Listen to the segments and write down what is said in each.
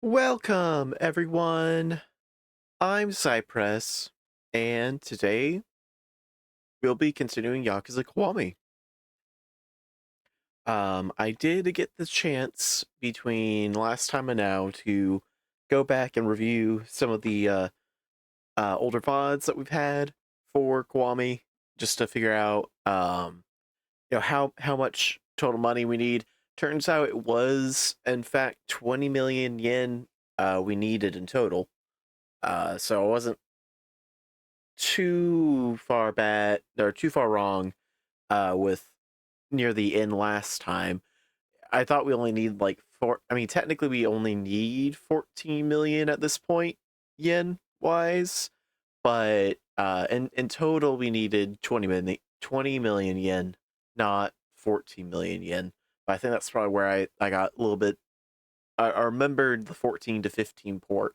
Welcome, everyone. I'm Xyprec, and today we'll be continuing Yakuza Kiwami. I did get the chance between last time and now to go back and review some of the older VODs that we've had for Kiwami, just to figure out, how much total money we need. Turns out it was, in fact, 20 million yen we needed in total. So I wasn't too far bad or too far wrong with near the end last time. I thought we only need like four. I mean, technically, we only need 14 million at this point, yen wise, but in total, we needed 20 million yen, not 14 million yen. But I think that's probably where I got a little bit. I remembered the 14 to 15 part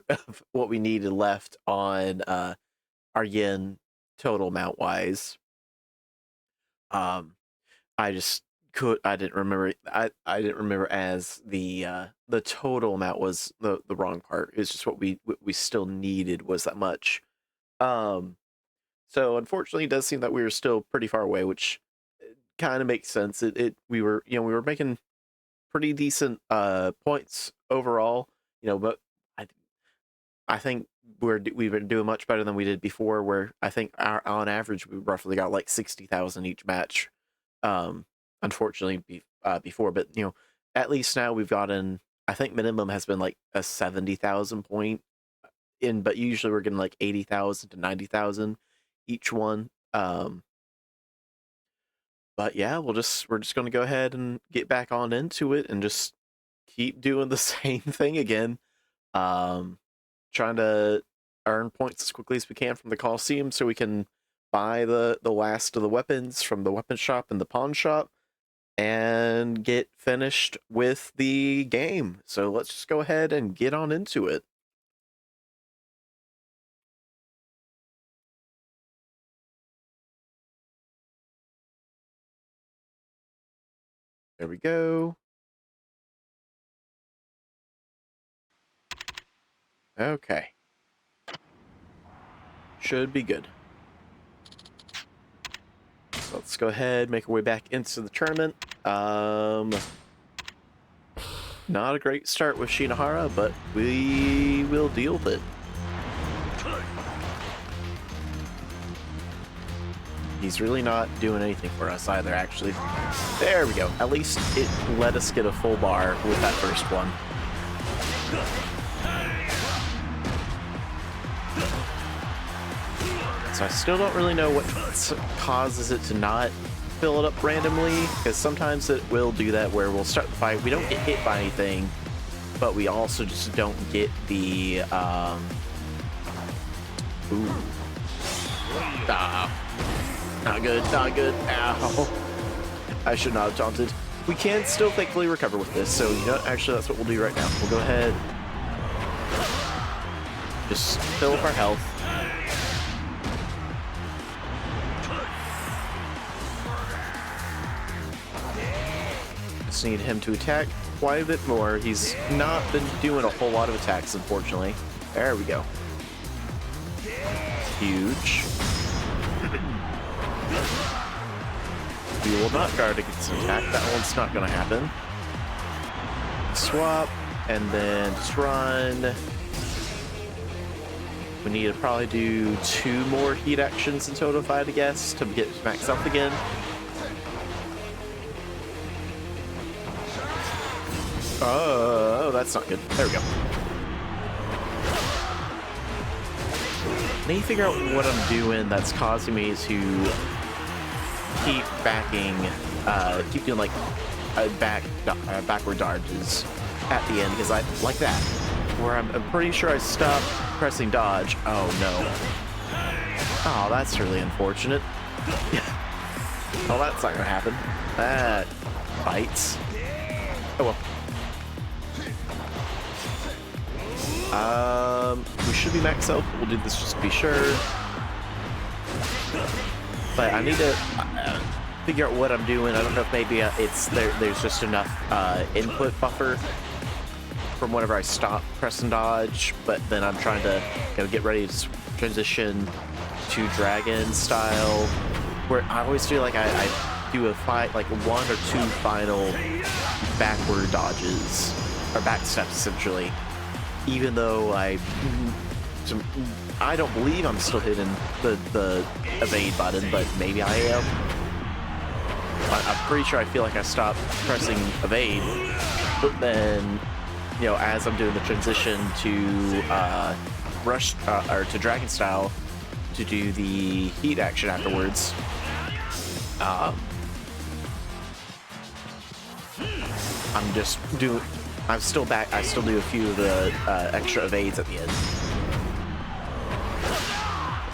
of what we needed left on our yen total amount wise. Um, I just I didn't remember. I didn't remember as the total amount was the wrong part. It's just what we still needed was that much. Um, so unfortunately, it does seem that we were still pretty far away, which kind of makes sense. It we were we were making pretty decent points overall. But I I think we've been doing much better than we did before. Where I think on average we roughly got like 60,000 each match. Um, Unfortunately, before, but at least now we've gotten. I think minimum has been like a 70,000 point in, but usually we're getting like 80,000 to 90,000 each one. But yeah, we're just gonna go ahead and get back on into it and just keep doing the same thing again. Um, Trying to earn points as quickly as we can from the Coliseum so we can buy the last of the weapons from the weapon shop and the pawn shop and get finished with the game. So let's just go ahead and get on into it. There we go. Okay. Should be good. So let's go ahead, make our way back into the tournament. Not a great start with Shinohara, but we will deal with it. He's really not doing anything for us either, actually. There we go. At least it let us get a full bar with that first one. So I still don't really know what causes it to not fill it up randomly, because sometimes it will do that where we'll start the fight, we don't get hit by anything, but we also just don't get the ooh. Not good, not good. Ow. I should not have taunted. We can still thankfully recover with this, so actually that's what we'll do right now. We'll go ahead, just fill up our health. Just need him to attack quite a bit more. He's not been doing a whole lot of attacks, unfortunately. There we go. Huge. We will not guard against an attack. That one's not going to happen. Swap, and then just run. We need to probably do 2 more heat actions in total, if I had to guess, to get max health again. Oh, that's not good. There we go. I need to figure out what I'm doing that's causing me to keep backing, keep doing like backward dodges at the end, because I like that, where I'm pretty sure I stopped pressing dodge. Oh no. Oh, that's really unfortunate. Oh, that's not gonna happen. That bites. Oh well. We should be max health. We'll do this just to be sure. But I need to figure out what I'm doing. I don't know if maybe it's there's just enough input buffer from whenever I stop press and dodge, but then I'm trying to get ready to transition to dragon style, where I always feel like I do a like 1 or 2 final backward dodges or back steps essentially, even though I don't believe I'm still hitting the evade button, but maybe I am. I'm pretty sure I feel like I stopped pressing evade, but then, as I'm doing the transition to rush or to dragon style to do the heat action afterwards, I'm still back. I still do a few of the extra evades at the end.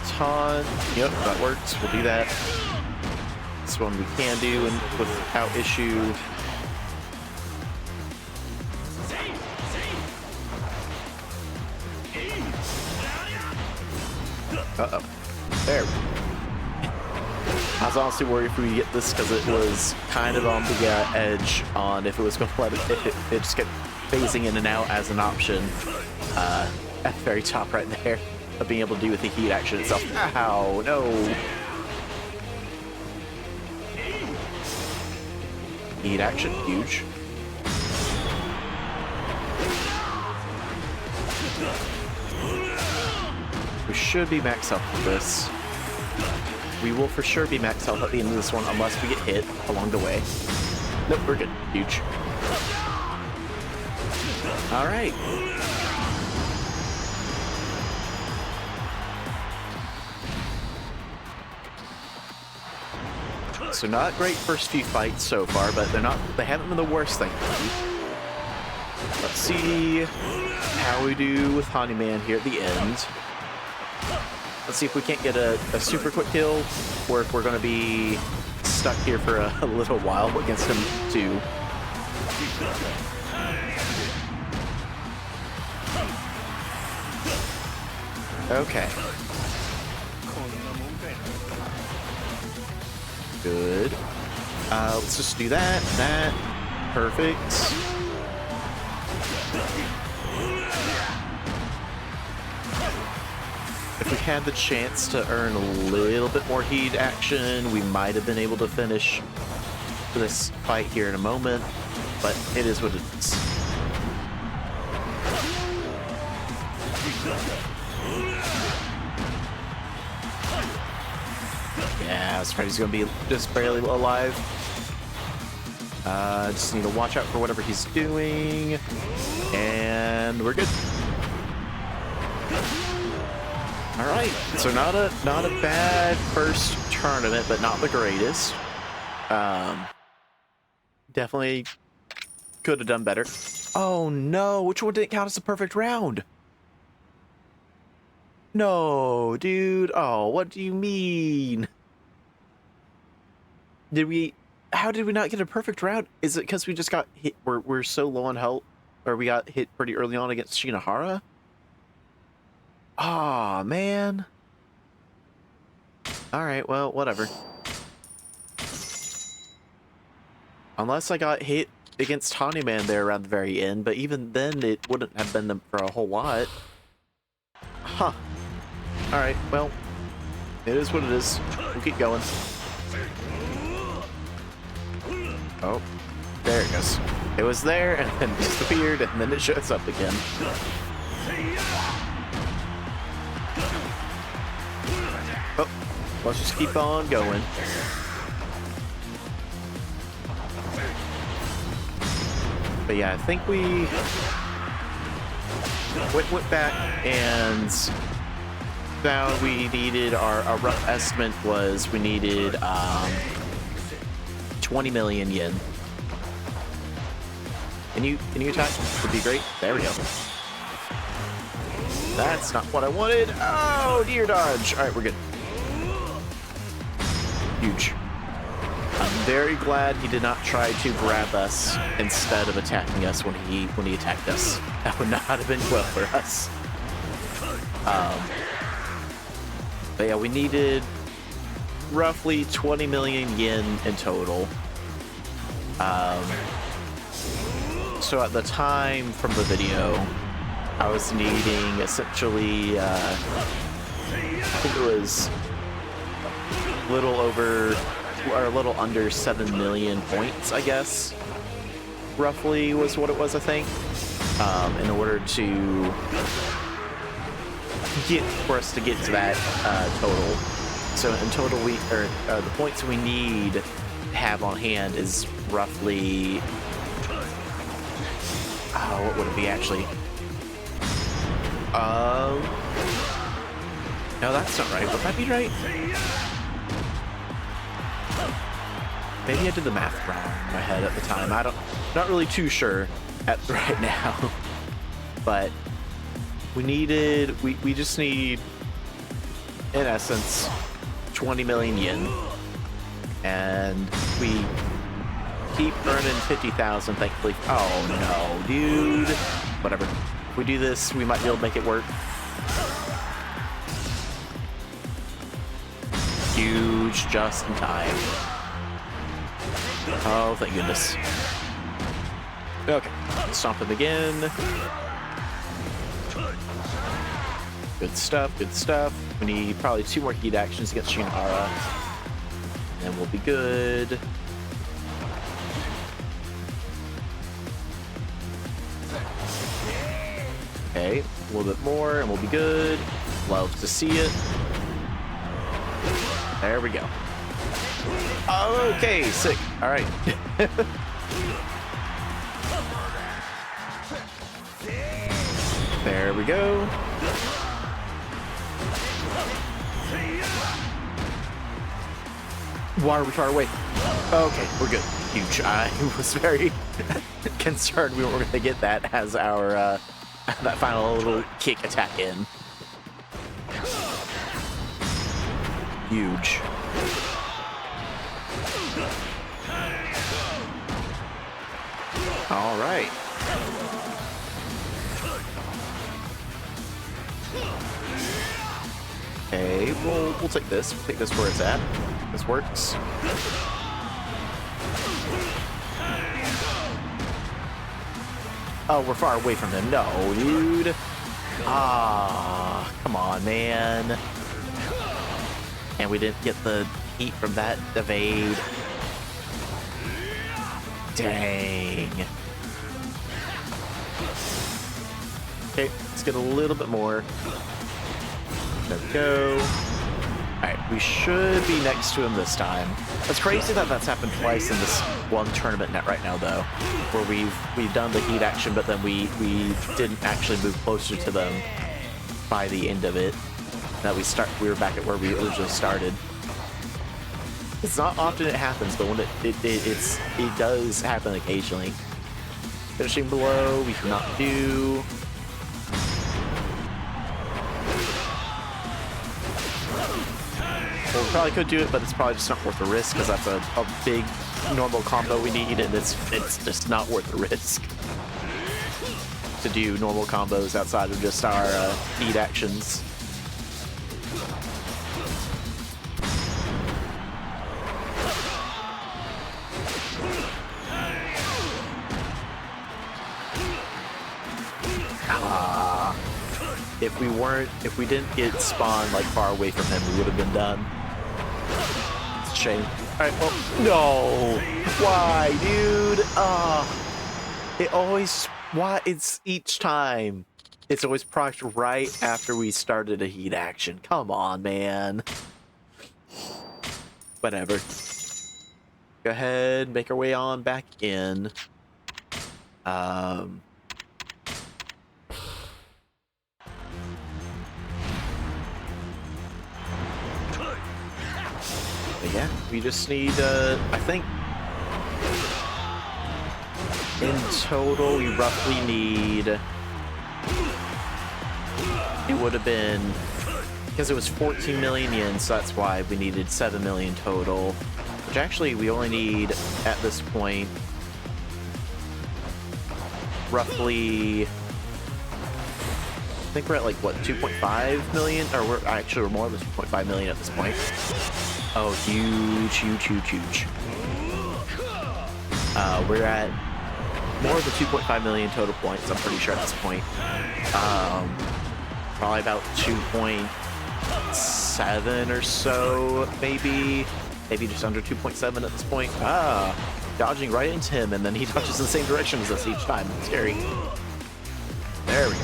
Taunt. Yep, that works. We'll do that. This one we can do and without issue. Uh-oh. There. I was honestly worried if we get this because it was kind of on the edge on if it was going to let it just kept phasing in and out as an option at the very top right there of being able to do with the heat action itself. Ow, no. Heat action, huge. We should be max health with this. We will for sure be max health at the end of this one unless we get hit along the way. Nope, we're good. Huge. Alright. So not great first few fights so far, but they haven't been the worst, thankfully. Let's see how we do with Honeyman here at the end. Let's see if we can't get a super quick kill, or if we're going to be stuck here for a little while against him too. Okay. Good. Let's just do that. Perfect. If we had the chance to earn a little bit more heat action, we might have been able to finish this fight here in a moment, but it is what it is. Yeah, this Freddy's gonna be just barely alive. Just need to watch out for whatever he's doing, and we're good. All right, so not a bad first tournament, but not the greatest. Definitely could have done better. Oh no, which one didn't count as a perfect round? No, dude. Oh, what do you mean? How did we not get a perfect round? Is it because we just got hit? We're so low on health, or we got hit pretty early on against Shinohara? Aw, man. Alright, well, whatever. Unless I got hit against Honeyman there around the very end, but even then it wouldn't have been for a whole lot. Huh. Alright, well, it is what it is. We'll keep going. Oh, there it goes. It was there, and then disappeared, and then it shows up again. Oh, let's just keep on going. But yeah, I think we went back and found we needed, our rough estimate was we needed 20 million yen. Can you attack? Would be great. There we go. That's not what I wanted. Oh, dear dodge. All right, we're good. Huge. I'm very glad he did not try to grab us instead of attacking us when he attacked us. That would not have been well for us. But yeah, we needed roughly 20 million yen in total So at the time from the video, I was needing essentially, I think it was a little over, or a little under 7 million points, I guess, roughly was what it was, I think, in order to for us to get to that total. So in total, the points we need to have on hand is roughly, what would it be actually? No, that's not right. Would that be right? Maybe I did the math wrong in my head at the time. Not really too sure right now. But we just need, in essence, 20 million yen. And we keep earning 50,000, thankfully. Oh no, dude. Whatever. If we do this, we might be able to make it work. Huge, just in time. Oh, thank goodness. Okay, stomp him again. Good stuff, good stuff. We need probably 2 more heat actions against Shinhara. And we'll be good. Okay, a little bit more and we'll be good. Love to see it. There we go. Okay, sick. All right. There we go. Why are we far away? Okay, we're good. Huge. I was very concerned we weren't going to get that as our that final little kick attack in. Huge. All right. Okay, we'll take this. We'll take this where it's at. This works. Oh, we're far away from him. No, dude. Ah, come on, man. And we didn't get the heat from that evade. Dang. Okay, let's get a little bit more. There we go. Alright, we should be next to him this time. It's crazy that that's happened twice in this one tournament net right now, though, where we've done the heat action, but then we didn't actually move closer to them by the end of it. That we were back at where we originally started. It's not often it happens, but when it does happen occasionally. Finishing below, we cannot do. Well, we probably could do it, but it's probably just not worth the risk because that's a big normal combo we need, and it's just not worth the risk to do normal combos outside of just our heat actions. If we didn't get spawned like far away from him, we would have been done. It's a shame. Alright, well, no! Why, dude? It always, why, it's each time. It's always procced right after we started a heat action. Come on, man. Whatever. Go ahead, make our way on back in. But yeah, we just need, I think, in total, we roughly need, it would have been, because it was 14 million yen, so that's why we needed 7 million total, which actually we only need, at this point, roughly, I think we're at like, what, 2.5 million? Or we're more than 2.5 million at this point. Oh, huge, huge, huge, huge. We're at more than 2.5 million total points, I'm pretty sure at this point. Probably about 2.7 or so, maybe just under 2.7 at this point. Dodging right into him, and then he dodges in the same direction as us each time. It's scary. There we go.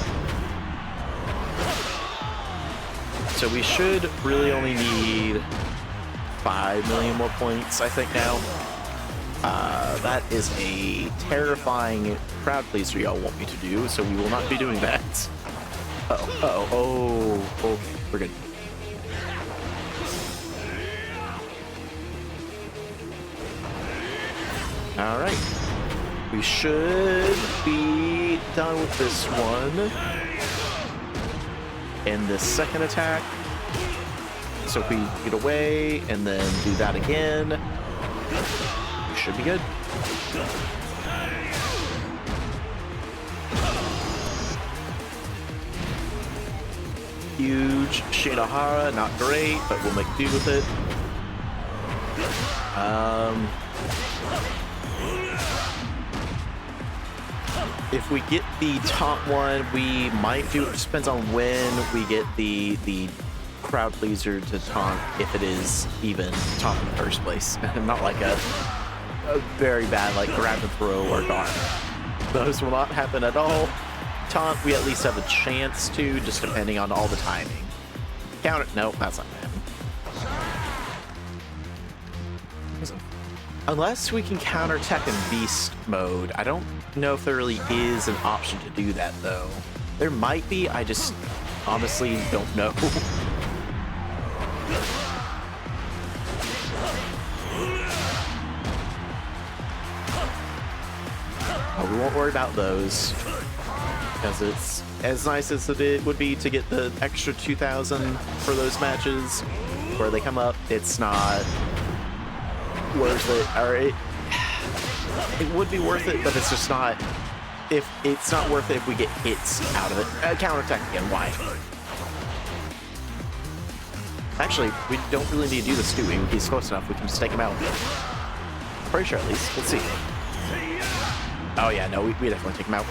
So we should really only need 5 million more points, I think, now. That is a terrifying crowd pleaser y'all want me to do, so we will not be doing that. Oh, okay, we're good. All right, we should be done with this one. And the second attack. So if we get away and then do that again, we should be good. Huge Shinohara, not great, but we'll make do with it. If we get the top one, we might do it. Just depends on when we get the crowd pleaser to taunt, if it is even taunt in the first place. Not like a very bad like grab and throw or guard. Those will not happen at all. Taunt, we at least have a chance to, just depending on all the timing. Counter, no, that's not gonna happen. Unless we can counterattack in beast mode. I don't know if there really is an option to do that, though. There might be, I just honestly don't know. We won't worry about those, because it's as nice as it would be to get the extra 2,000 for those matches where they come up. It's not worth it, or it would be worth it, but it's just not. If it's not worth it if we get hits out of it. Counterattack again. Why? Actually, we don't really need to do this, do we? He's close enough. We can just take him out. Pretty sure, at least. Let's see. Oh yeah, no, we definitely take him out.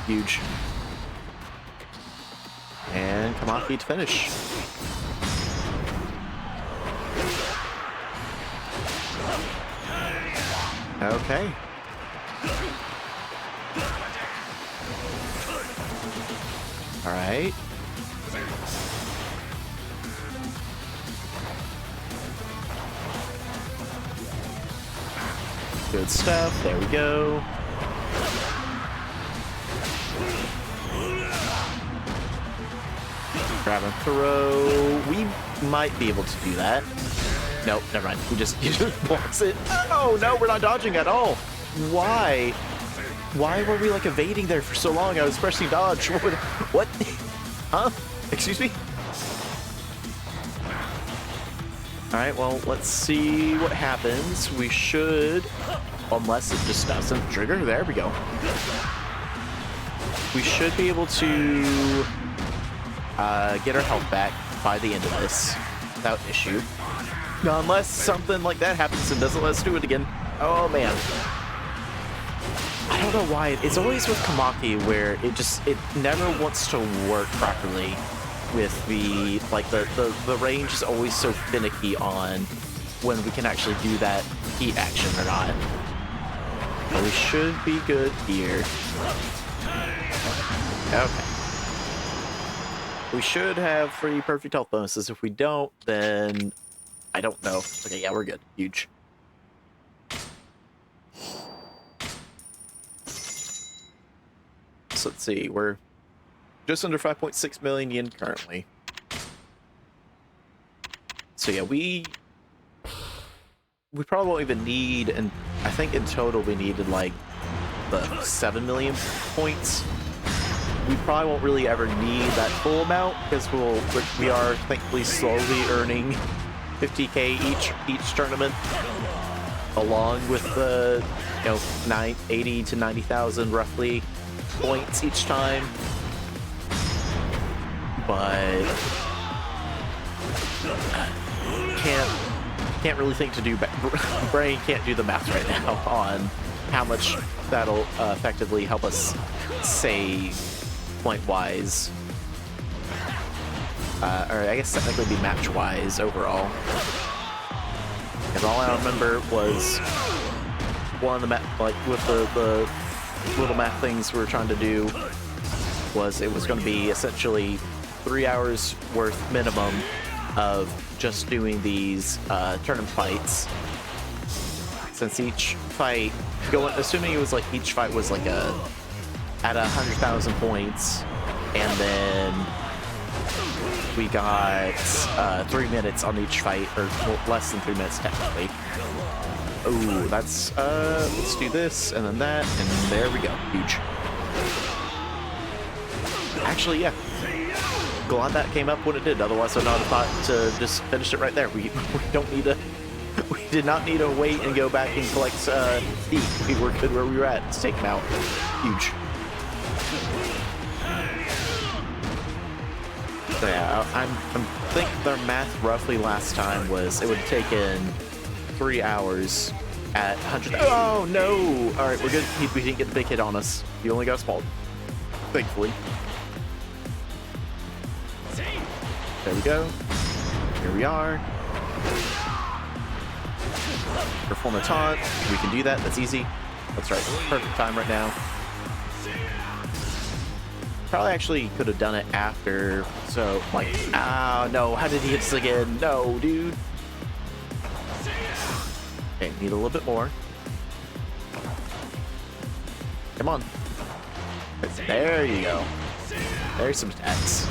Huge. And Kamaki to finish. Okay. All right. Good stuff. There we go. Grab and throw. We might be able to do that. Nope, never mind. He just blocks it. Oh no, we're not dodging at all. Why? Why were we like evading there for so long? I was pressing dodge. What? Huh? Excuse me? Alright, well, let's see what happens. We should, unless it just doesn't trigger. There we go. We should be able to get our health back by the end of this without issue. Unless something like that happens and doesn't let us do it again. Oh, man. I don't know why. It's always with Kamaki where it never wants to work properly. With the range is always so finicky on when we can actually do that heat action or not. But we should be good here. Okay. We should have 3 perfect health bonuses. If we don't, then I don't know. Okay, yeah, we're good. Huge. So let's see, we're just under 5.6 million yen currently. So yeah, we probably won't even need, and I think in total we needed like the 7 million points. We probably won't really ever need that full amount because we are thankfully slowly earning 50k each tournament, along with the 80 to 90,000 roughly points each time. But can't really think to do. Brain can't do the math right now on how much that'll effectively help us save point-wise. Or I guess technically be match-wise overall. Because all I remember was one of the like with the little math things we were trying to do was it was going to be essentially 3 hours worth minimum of just doing these tournament fights. Since each fight, assuming it was like each fight was like at 100,000 points, and then we got 3 minutes on each fight, or less than 3 minutes technically. Oh, that's let's do this and then that, and there we go. Huge. Actually, yeah. Glad that came up when it did. Otherwise, I'd not have thought to just finish it right there. We don't need to. We did not need to wait and go back and collect heat. We were good where we were at to take them out. Huge. So yeah, I think their math roughly last time was it would have taken 3 hours at 100. Oh no! All right, we're good. We didn't get the big hit on us. You only got a small, thankfully. There we go. Here we are. Perform a taunt. We can do that. That's easy. That's right. Perfect time right now. Probably actually could have done it after. So, like, no. How did he hit us again? No, dude. Okay, need a little bit more. Come on. There you go. There's some stats.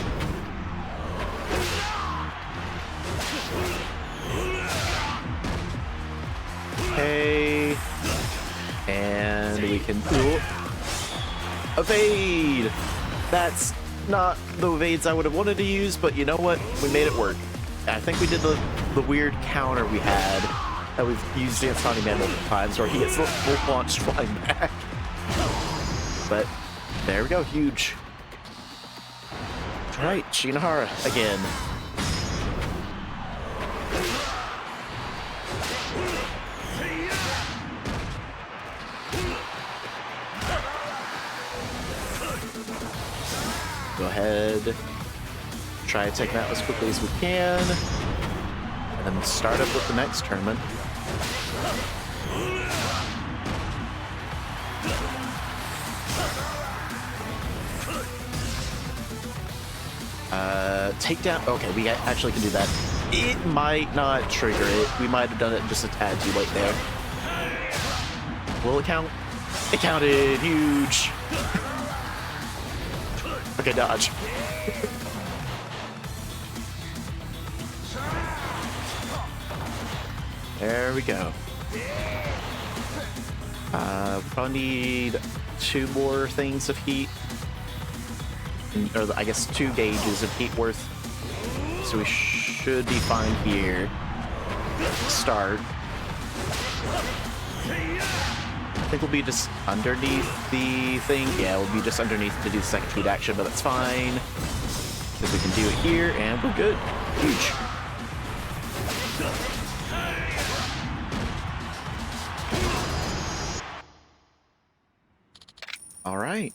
Okay. And we can evade. That's not the evades I would have wanted to use, but you know what? We made it work. I think we did the weird counter we had that we've used against Honey Man multiple times, where he gets launched flying back. But there we go, huge. All right, Shinohara again. Go ahead, try to take that as quickly as we can, and then start up with the next tournament. Takedown. Okay, we actually can do that. It might not trigger it. We might have done it just a tad too late there. Will it count? It counted. Huge. Okay, dodge. There we go. Probably need 2 more things of heat. Or I guess 2 gauges of heat worth. So we should be fine here. Start. I think we'll be just underneath the thing. Yeah, we'll be just underneath to do the second heat action, but that's fine. Because we can do it here, and we're good. Huge. All right.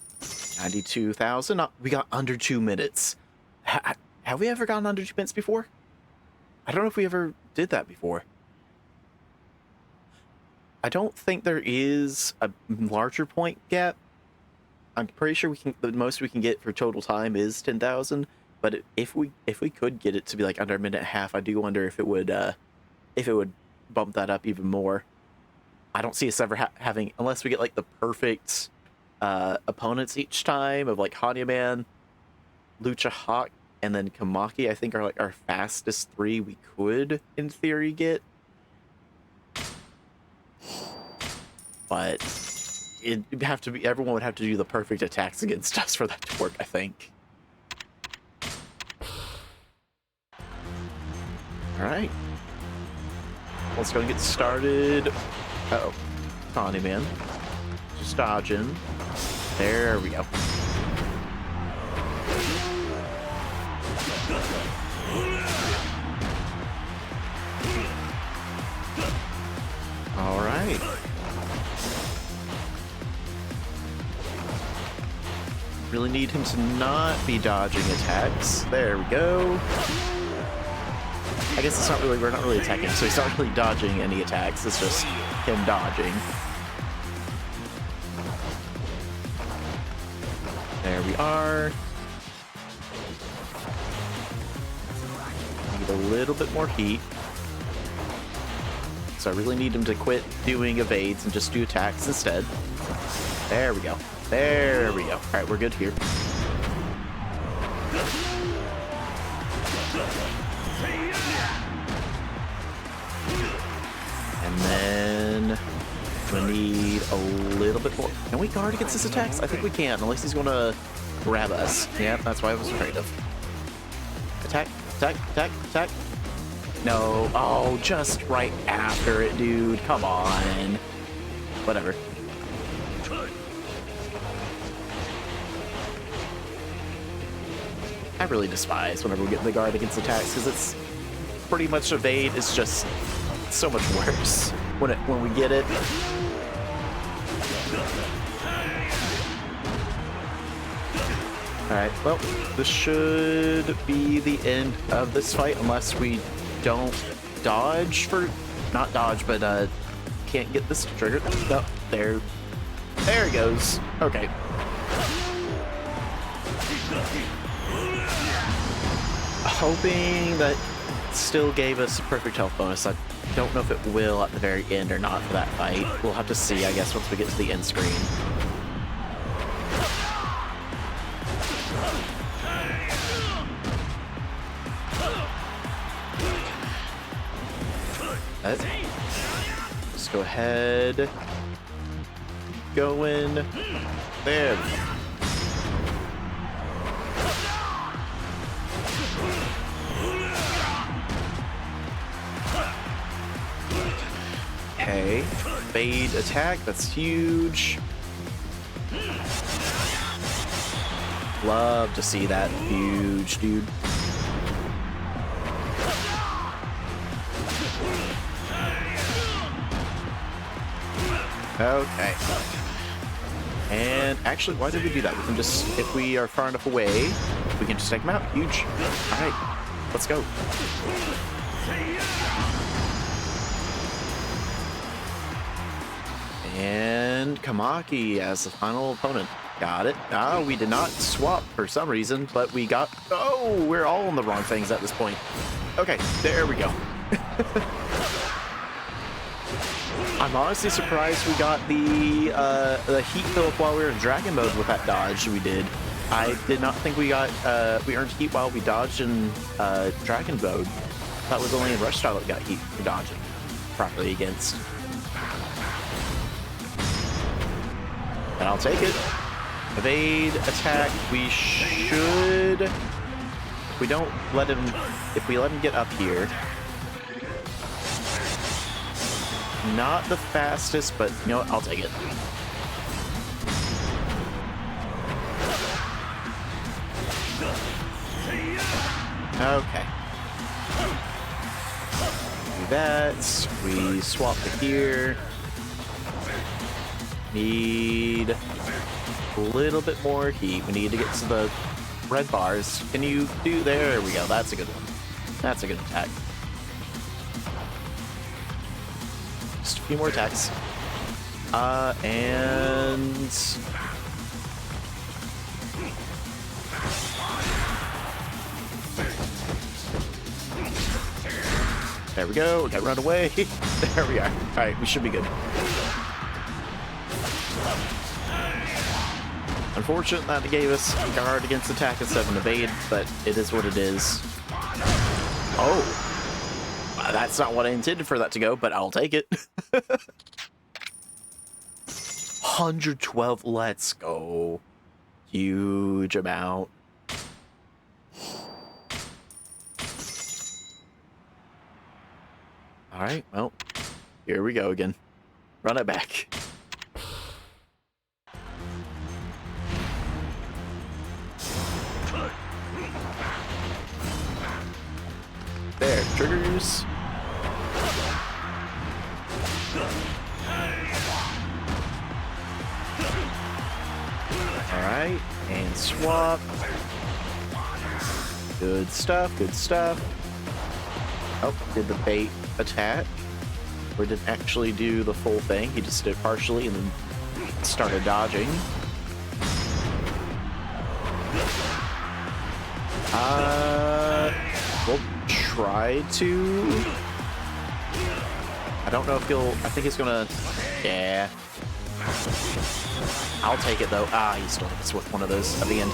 92,000. We got under 2 minutes. Have we ever gotten under 2 minutes before? I don't know if we ever did that before. I don't think there is a larger point gap. I'm pretty sure the most we can get for total time is 10,000. But if we could get it to be like under a minute and a half, I do wonder if it would bump that up even more. I don't see us ever having, unless we get like the perfect opponents each time of like Hanyaman, Lucha Hawk, and then Kamaki. I think are like our fastest 3 we could in theory get. But it'd have to be, everyone would have to do the perfect attacks against us for that to work, I think. Alright. Let's go and get started. Uh-oh. Tawny man. Just dodging. There we go. Alright. Really need him to not be dodging attacks. There we go. I guess it's not really, we're not really attacking, so he's not really dodging any attacks. It's just him dodging. There we are. Need a little bit more heat. So I really need him to quit doing evades and just do attacks instead. There we go. There we go. All right, we're good here. And then we need a little bit more. Can we guard against his attacks? I think we can, unless he's going to grab us. Yeah, that's what I was afraid of. Attack, attack, attack, attack. No. Oh, just right after it, dude. Come on. Whatever. I really despise whenever we get the guard against attacks, because it's pretty much evade is just so much worse when we get it. Alright, well, this should be the end of this fight, unless we don't dodge for... Not dodge, but can't get this triggered. Oh, there it goes. Okay. Hoping that still gave us a perfect health bonus. I don't know if it will at the very end or not for that fight. We'll have to see, I guess, once we get to the end screen. Let's go ahead. Going. There we go. Okay, fade attack, that's huge. Love to see that huge, dude. Okay. And actually, why did we do that? We can just, if we are far enough away, we can just take him out. Huge. All right, let's go. And Kamaki as the final opponent. Got it. Ah, we did not swap for some reason, but we got... Oh, we're all on the wrong things at this point. Okay, there we go. I'm honestly surprised we got the heat fill up while we were in dragon mode with that dodge we did. I did not think we got we earned heat while we dodged in dragon mode. That was only in rush style that got heat for dodging properly against. And I'll take it. Evade, attack. We should. If we don't let him, if we let him get up here. Not the fastest, but you know what? I'll take it. Okay. Do that. We swap to here. Need a little bit more heat. We need to get to the red bars. Can you do... There we go. That's a good one. That's a good attack. Just a few more attacks. And... There we go. We got run away. There we are. All right, we should be good. Unfortunate that it gave us guard against attack instead of evade, but it is what it is. Oh, that's not what I intended for that to go, but I'll take it. 112, let's go. Huge amount. All right, well, here we go again. Run it back. There, triggers. All right, And swap. Good stuff, good stuff. Oh, did the bait attack? Or didn't actually do the full thing. He just did it partially and then started dodging. We'll try to. I don't know if he'll. I think he's gonna. Yeah. I'll take it though. Ah, he still hit us with one of those at the end.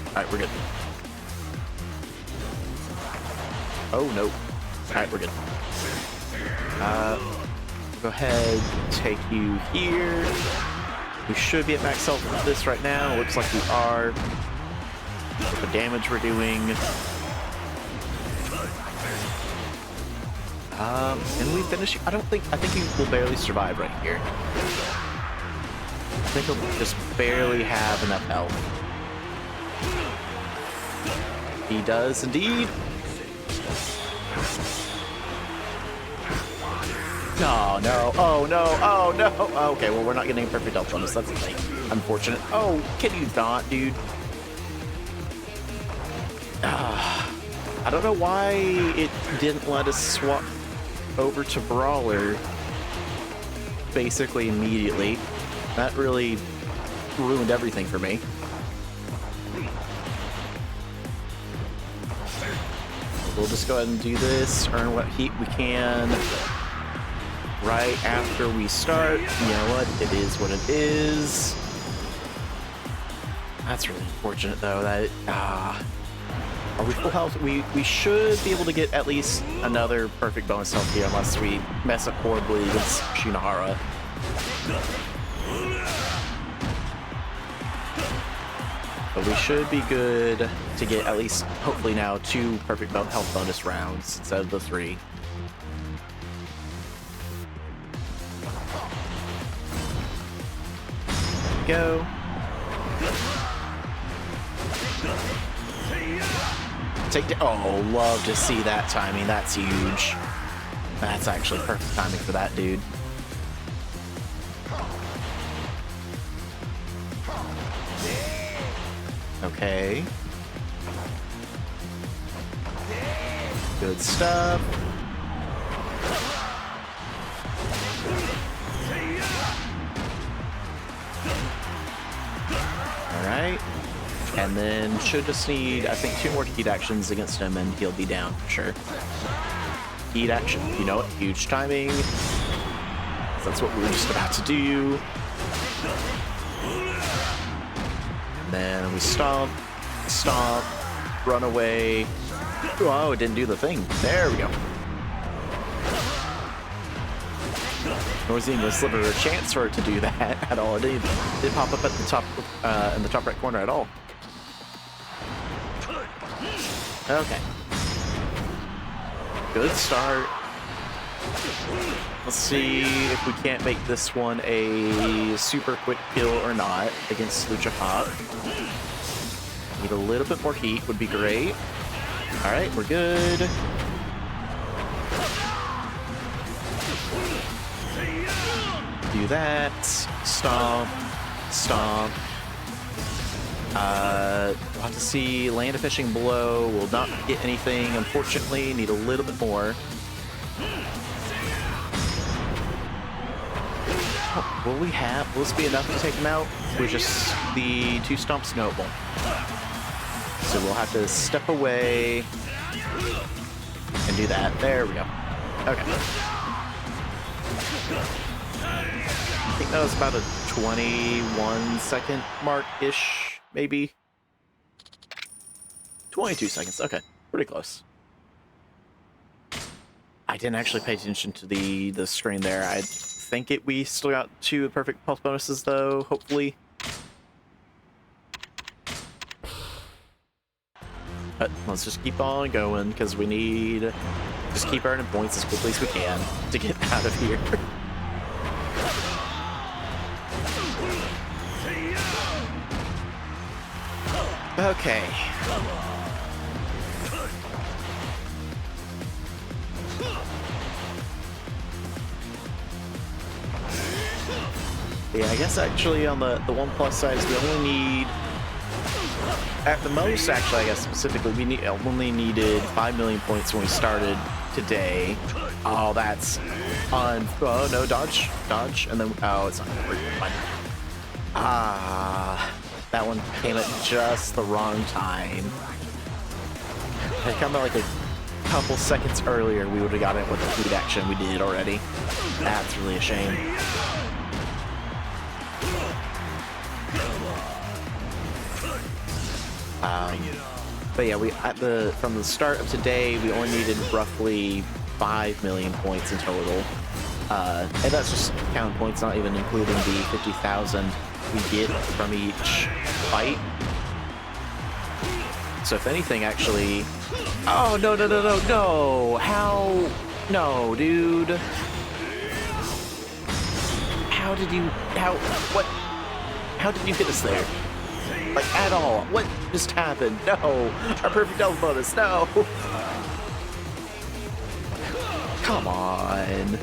Alright, we're good. Oh no. Alright, we're good. Go ahead, take you here. We should be at max health with this right now. Looks like we are. With the damage we're doing. Can we finish? I think he will barely survive right here. I think he'll just barely have enough health. He does indeed. Oh no, oh no, oh no. Okay, well, we're not getting a perfect health bonus. That's the thing. Unfortunate. Oh, can you not, dude? I don't know why it didn't let us swap over to Brawler basically immediately. That really ruined everything for me. We'll just go ahead and do this, earn what heat we can right after we start. You know what? It is what it is. That's really unfortunate though. That are we full health? We should be able to get at least another perfect bonus health here unless we mess up horribly against Shinohara. But we should be good to get at least, hopefully now, 2 perfect health bonus rounds instead of the 3. Go. Take the, oh, love to see that timing. That's huge. That's actually perfect timing for that dude. Okay. Good stuff. Alright. And then should just need, I think, 2 more heat actions against him and he'll be down for sure. Heat action. You know what? Huge timing. That's what we were just about to do. And then we stomp, stomp, run away. Oh, it didn't do the thing. There we go. There wasn't even a sliver of a chance for it to do that at all. It didn't pop up at the top, in the top right corner at all. Okay. Good start. Let's see if we can't make this one a super quick kill or not against Lucha Pop. Need a little bit more heat would be great. Alright, we're good. Do that. Stomp. Stomp. We'll have to see land a fishing blow. Will not get anything, unfortunately. Need a little bit more. Oh, will we have? Will this be enough to take him out? With just the 2 stomps? No, it won't. So we'll have to step away and do that. There we go. Okay. I think that was about a 21-second mark-ish, maybe. 22 seconds. Okay, pretty close. I didn't actually pay attention to the screen there. I think we still got 2 perfect health bonuses, though, hopefully. But let's just keep on going, because we need... Just keep earning points as quickly as we can to get out of here. Okay. Yeah, I guess actually on the one plus side is we only need, at the most, actually, I guess specifically, we only needed 5 million points when we started today. Oh, that's on. Oh no, dodge, and then it's not gonna work. Fine. Ah, that one came at just the wrong time. It came at like a couple seconds earlier, we would have got it with the food action we did already. That's really a shame. But yeah, from the start of today, we only needed roughly 5 million points in total. And that's just counting points, not even including the 50,000 we get from each fight. So if anything, actually... Oh, no. How? No, dude. How did you hit us there? Like, at all? What just happened? No! Our perfect health bonus, no! Come on.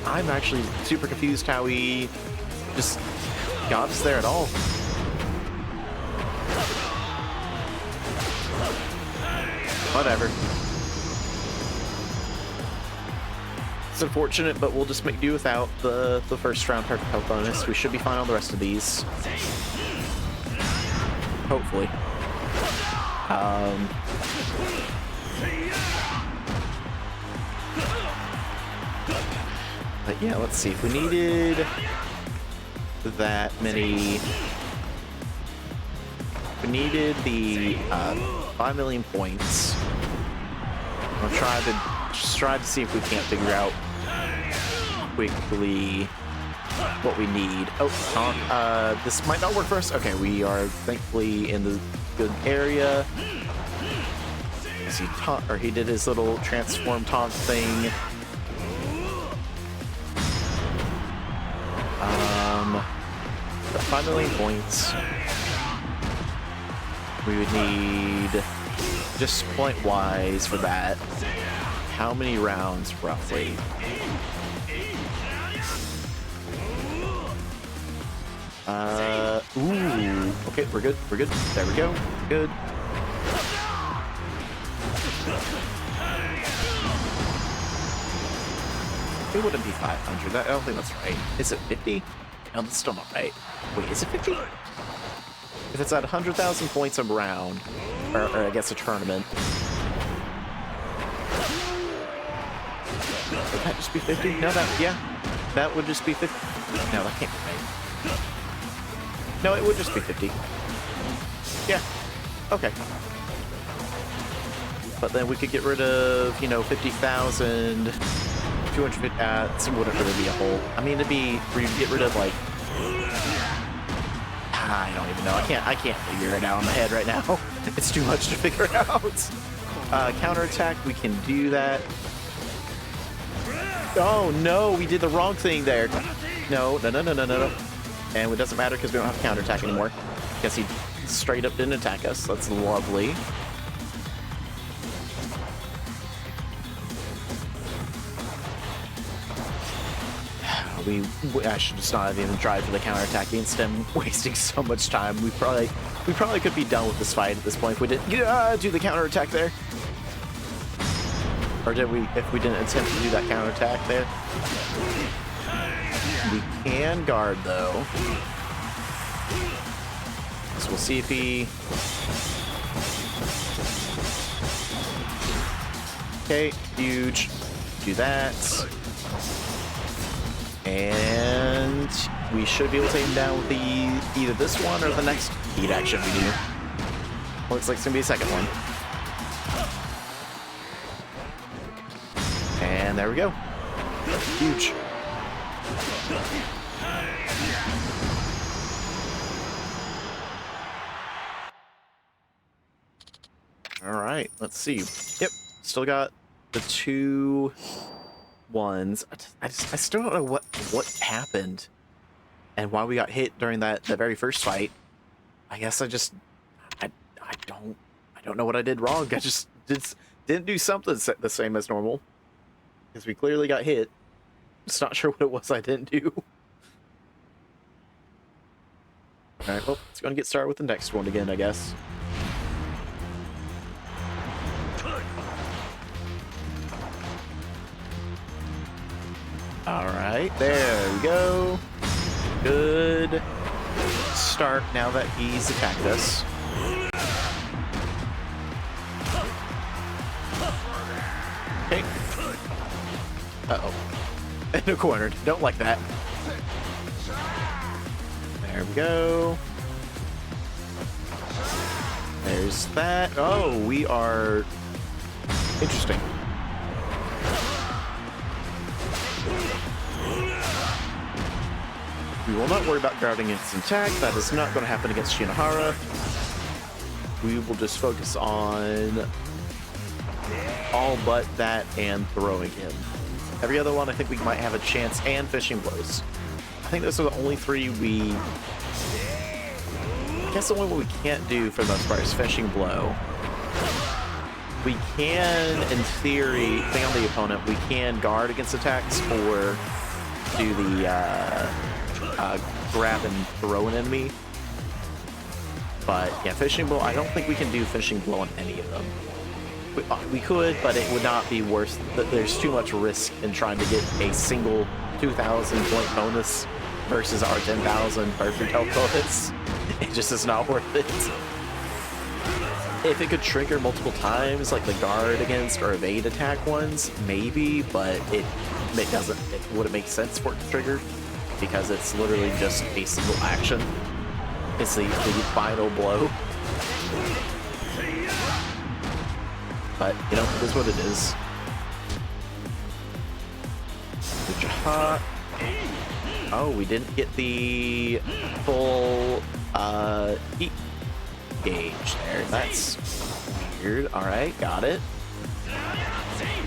I'm actually super confused how he just got us there at all. Whatever. It's unfortunate, but we'll just make do without the first round perfect health bonus. We should be fine on the rest of these. Hopefully. But yeah, let's see. If we needed that many... If we needed the 5 million points, I'm gonna try to see if we can't figure out quickly what we need. Oh, this might not work for us. Okay, we are thankfully in the good area. He did his little transform taunt thing. 5 million points. We would need, just point-wise for that, how many rounds roughly? Ooh. Okay, we're good. There we go. Good. It wouldn't be 500. I don't think that's right. Is it 50? No, that's still not right. Wait, is it 50? If it's at 100,000 points a round, or I guess a tournament. Would that just be 50? No, that would just be 50. No, that can't be right. No, it would just be 50. Yeah. Okay. But then we could get rid of, 50,000, 250. It wouldn't really be a whole. I mean, we'd get rid of like. I don't even know. I can't figure it out in my head right now. It's too much to figure out. Counterattack, we can do that. Oh no, we did the wrong thing there. No. And it doesn't matter because we don't have counterattack anymore. Guess he straight up didn't attack us. That's lovely. I should just not have even tried for the counterattack against him, wasting so much time. We probably could be done with this fight at this point if we didn't do the counterattack there. Or if we didn't attempt to do that counterattack there. We can guard though. So we'll see if he... Okay, huge. Do that. And we should be able to take him down with either this one or the next heat action we do. Looks like it's gonna be a second one. And there we go. Huge. All right, let's see. Yep, still got the 2 ones. I still don't know what happened and why we got hit during that very first fight. I guess I don't know what I did wrong. I just didn't do something the same as normal because we clearly got hit. Just not sure what it was I didn't do. Alright, well, it's gonna get started with the next one again, I guess. Alright, there we go. Good start now that he's attacked us. Okay. Uh-oh. In a corner. Don't like that. There we go. There's that. Oh, we are... Interesting. We will not worry about guarding against an attack. That is not going to happen against Shinohara. We will just focus on all but that and throwing him. Every other one, I think we might have a chance, and fishing blows. I think those are the only three we... I guess the only one we can't do for the most part is fishing blow. We can, in theory, depending on the opponent, we can guard against attacks or do the grab and throw an enemy. But yeah, fishing blow, I don't think we can do fishing blow on any of them. We could, but it would not be worth it. There's too much risk in trying to get a single 2,000 point bonus versus our 10,000 perfect health bonus. It just is not worth it. If it could trigger multiple times, like the guard against or evade attack ones, maybe, but it doesn't. It wouldn't make sense for it to trigger because it's literally just a single action. It's the final blow. But, you know, it is what it is. Jaha. Oh, we didn't get the full heat gauge there. That's weird. Alright, got it.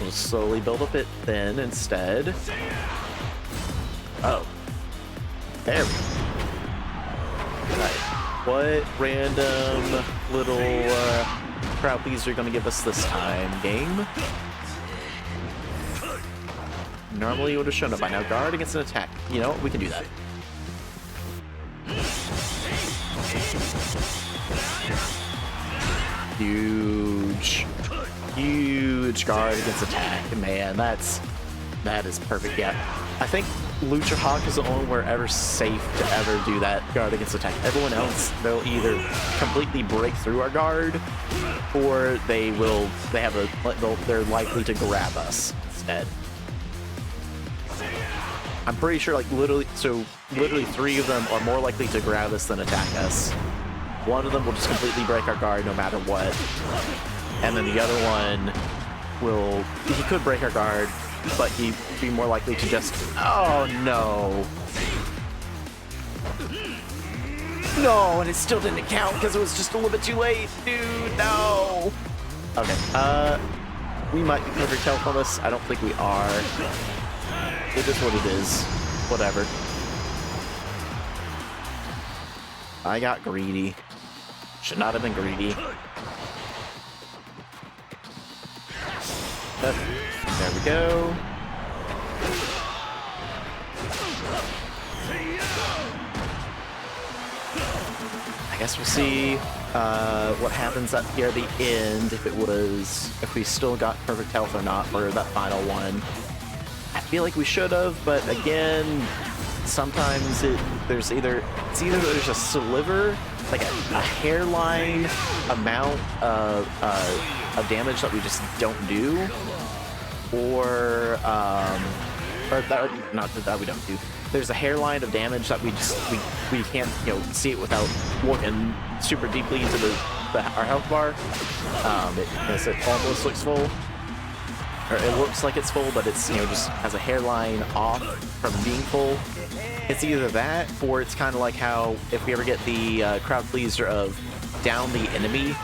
We'll slowly build up it then instead. Oh. There we go. Right. What random little crowd pleaser are going to give us this time, game? Normally you would have shown up by now. Guard against an attack. You know what? We can do that. Huge. Huge guard against attack. Man, that is perfect. Yeah. I think Lucha Hawk is the only one we're ever safe to ever do that guard against attack. Everyone else, they'll either completely break through our guard, or they're likely to grab us instead. I'm pretty sure, like, literally 3 of them are more likely to grab us than attack us. One of them will just completely break our guard no matter what. And then the other one he could break our guard, but he'd be more likely to just... Oh, no. No, and it still didn't count because it was just a little bit too late. Dude, no. Okay, we might be perfect health on this. I don't think we are. It is what it is. Whatever. I got greedy. Should not have been greedy. There we go. I guess we'll see what happens up here at the end, if we still got perfect health or not for that final one. I feel like we should have, but again, sometimes there's either there's a sliver, like a hairline amount of damage that we just don't do, or not that we don't do. There's a hairline of damage that we can't, you know, see it without looking super deeply into our health bar. It almost looks full, or it looks like it's full, but it's, you know, just has a hairline off from being full. It's either that, or it's kind of like how if we ever get the crowd pleaser of down the enemy,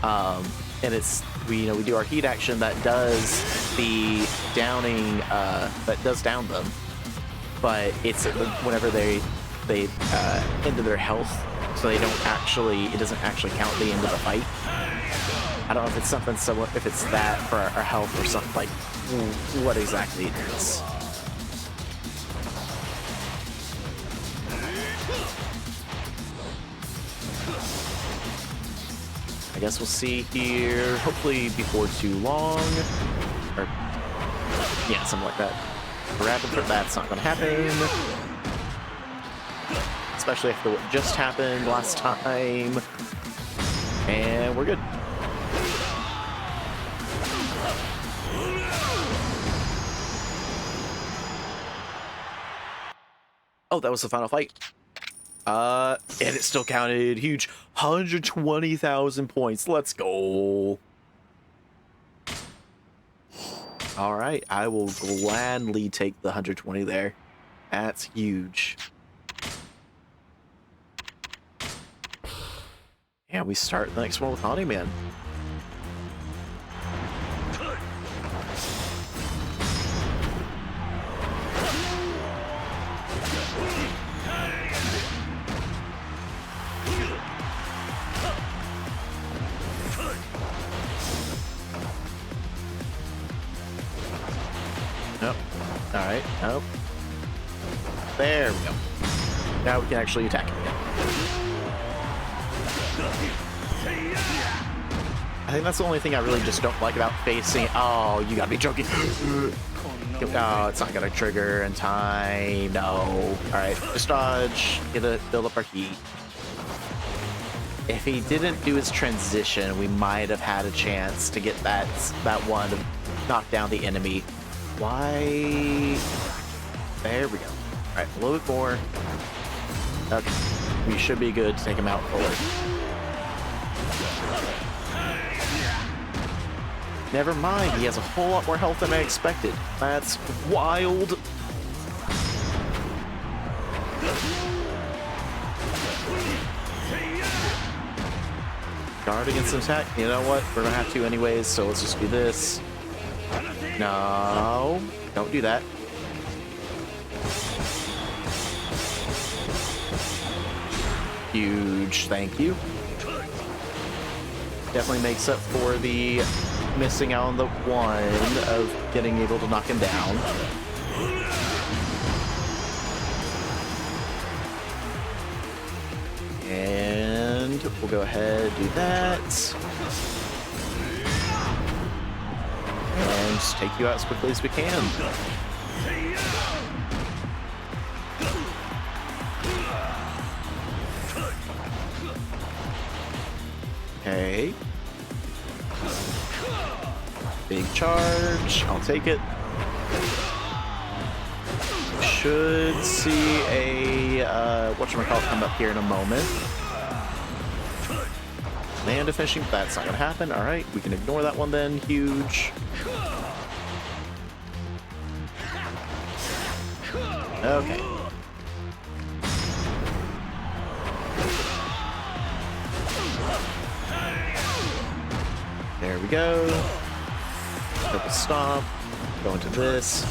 and it's we do our heat action that does the downing, that does down them, but it's whenever they end their health, so it doesn't actually count the end of the fight. I don't know if it's something similar, if it's that for our health or something, like what exactly it is. I guess we'll see here, hopefully before too long. Or, yeah, something like that. Rapid threat, that's not going to happen. Especially after what just happened last time. And we're good. Oh, that was the final fight. And it still counted. Huge. 120,000 points. Let's go. All right. I will gladly take the 120 there. That's huge. And we start the next one with Honeyman. Nope. Alright, nope. There we go. Now we can actually attack him again. I think that's the only thing I really just don't like about facing. Oh, you gotta be joking. Oh, it's not gonna trigger in time. No. Alright, just dodge. Get to build up our heat. If he didn't do his transition, we might have had a chance to get that one to knock down the enemy. Why? There we go. Alright, a little bit more. Okay. We should be good to take him out fully. Never mind, he has a whole lot more health than I expected. That's wild. Guard against an attack. You know what? We're gonna have to anyways, so let's just do this. No, don't do that. Huge, thank you. Definitely makes up for the missing out on the one of getting able to knock him down. And we'll go ahead and do that. And just take you out as quickly as we can. Okay. Big charge. I'll take it. Should see a whatchamacallit come up here in a moment. Land finishing, but that's not gonna happen. Alright, we can ignore that one then. Huge. Okay. There we go. Triple stomp. Go into this.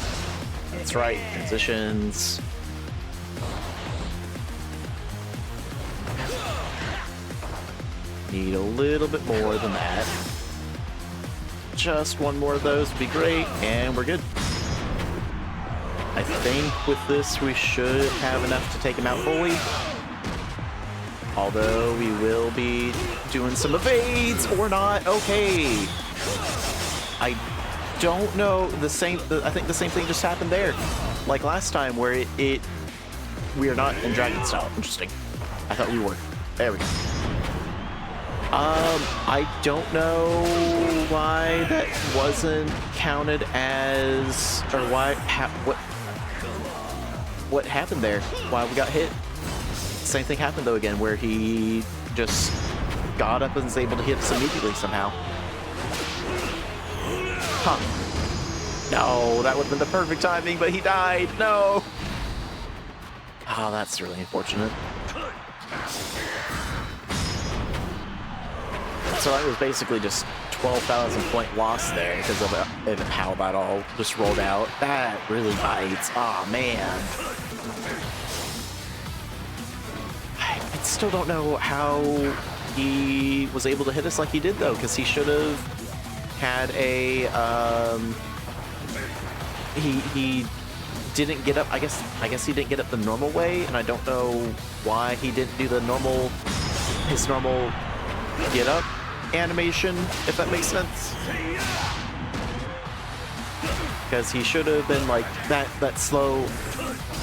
That's right. Transitions. Need a little bit more than that. Just one more of those would be great, and we're good. I think with this we should have enough to take him out fully. Although we will be doing some evades or not. Okay. I don't know. I think the same thing just happened there. Like last time where we are not in dragon style. Interesting. I thought we were. There we go. I don't know why that wasn't counted as, or why, what happened there? Why we got hit? Same thing happened though again, where he just got up and was able to hit us immediately somehow. Huh. No, that would have been the perfect timing, but he died. No. Oh, that's really unfortunate. So that was basically just 12,000 point loss there because of how that all just rolled out. That really bites. Oh man. I still don't know how he was able to hit us like he did though, because he should have had a he didn't get up. I guess he didn't get up the normal way, and I don't know why he didn't do the normal, his normal get up. animation, if that makes sense. Because he should have been like that slow,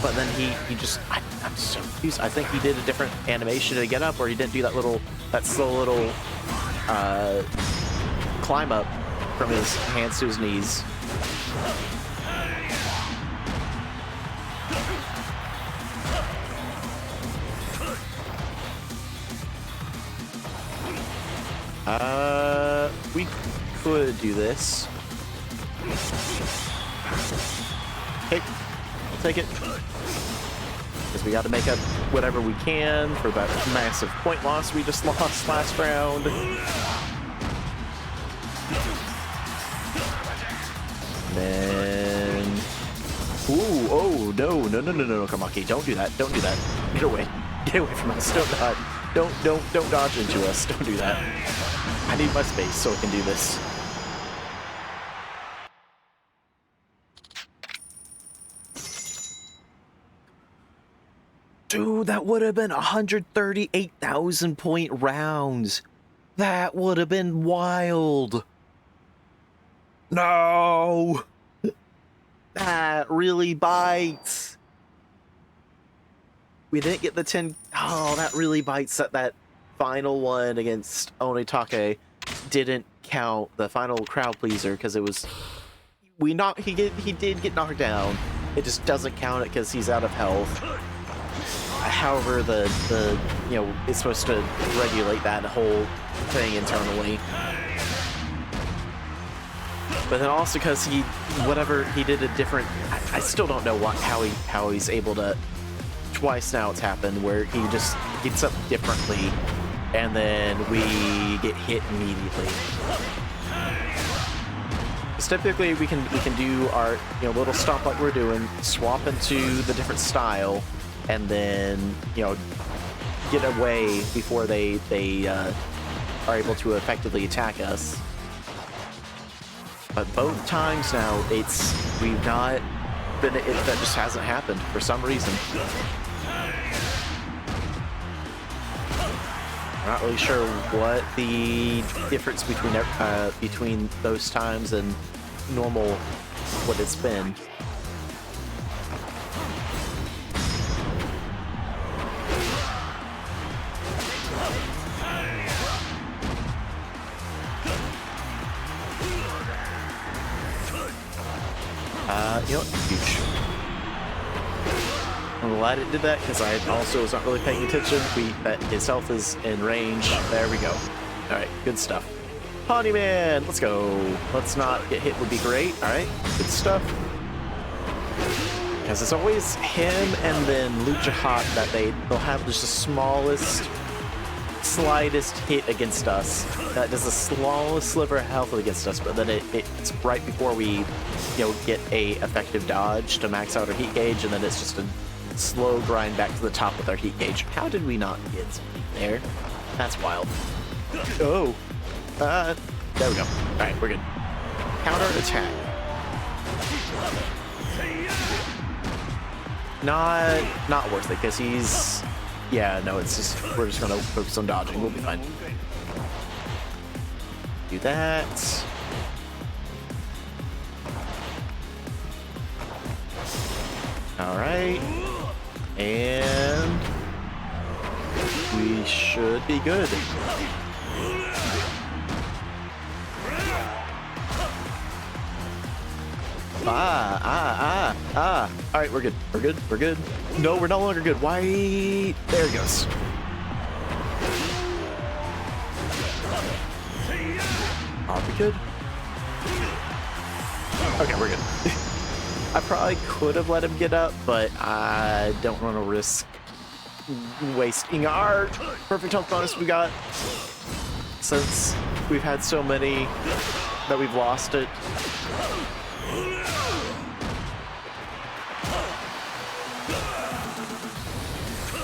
but then he just I'm so confused. I think he did a different animation to get up, or he didn't do that slow little climb up from his hands to his knees. We could do this. Okay, I'll take it. Because we got to make up whatever we can for that massive point loss we just lost last round. And then... Ooh, oh, no, Kamaki, don't do that, don't do that. Get away from us, don't dodge. Don't dodge into us, don't do that. I need my space so I can do this. Dude, that would have been 138,000 point rounds. That would have been wild. No! That really bites. We didn't get the 10. Oh, that really bites. That final one against Onitake didn't count. The final crowd pleaser, because it was he did get knocked down. It just doesn't count it because he's out of health. However, the it's supposed to regulate that whole thing internally. But then also because he did a different. I still don't know how he's able to. Twice now it's happened where he just gets up differently, and then we get hit immediately. So typically we can do our little stomp like we're doing, swap into the different style, and then get away before they are able to effectively attack us. But both times now we've not been that just hasn't happened for some reason. I'm not really sure what the difference between those times and normal what it's been. Huge. I'm glad it did that because I also was not really paying attention. That his health is in range. There we go. Alright, good stuff. Honeyman, let's go. Let's not get hit would be great. Alright, good stuff. Because it's always him and then Lucha Hot that they'll have just the slightest hit against us. That does the smallest sliver of health against us, but then it's right before we get a effective dodge to max out our heat gauge, and then it's just a slow grind back to the top with our heat gauge. How did we not get there? That's wild. Oh. There we go. Alright, we're good. Counter attack. Not worth it, because he's... Yeah, no, it's just... We're just gonna focus on dodging. We'll be fine. Do that. Alright. And... we should be good. Alright, we're good. We're good. No, we're no longer good. Why? There it goes. Are we good? Okay, we're good. I probably could have let him get up, but I don't want to risk wasting our perfect health bonus we got, since we've had so many that we've lost it.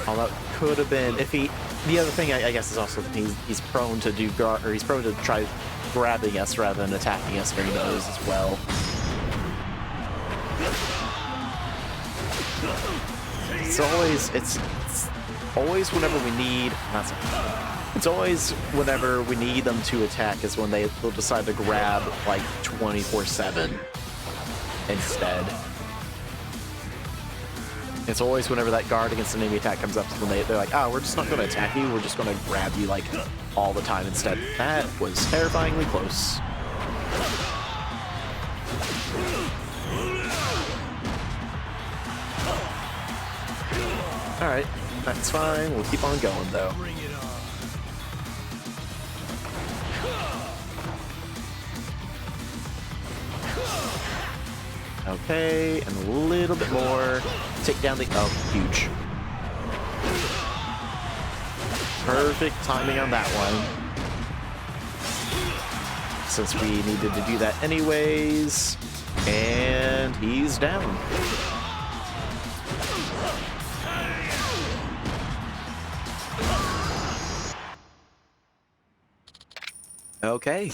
All that could have been if he. The other thing I guess is also that he's prone to do he's prone to try grabbing us rather than attacking us during those as well. It's always whenever we need. That's It's always whenever we need them to attack is when they'll decide to grab like 24/7 instead. It's always whenever that guard against an enemy attack comes up when they're like, oh, we're just not going to attack you, we're just going to grab you like all the time instead. That was terrifyingly close. Alright, that's fine. We'll keep on going, though. Okay, and a little bit more. Take down the... Oh, huge. Perfect timing on that one. Since we needed to do that anyways. And he's down. Okay.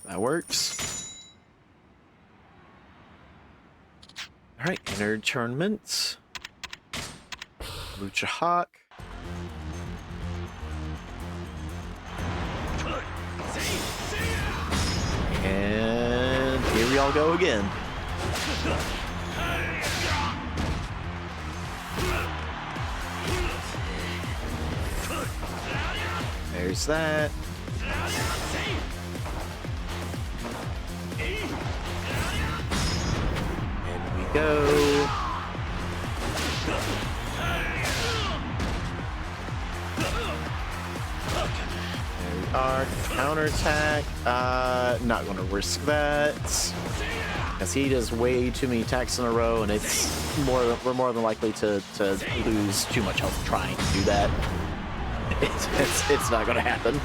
That works. Alright, enter tournament. Lucha Hawk. And here we all go again. There's that. And we go. There we are. Counterattack. Not going to risk that. Because he does way too many attacks in a row, and we're more than likely to lose too much health trying to do that. It's not gonna happen.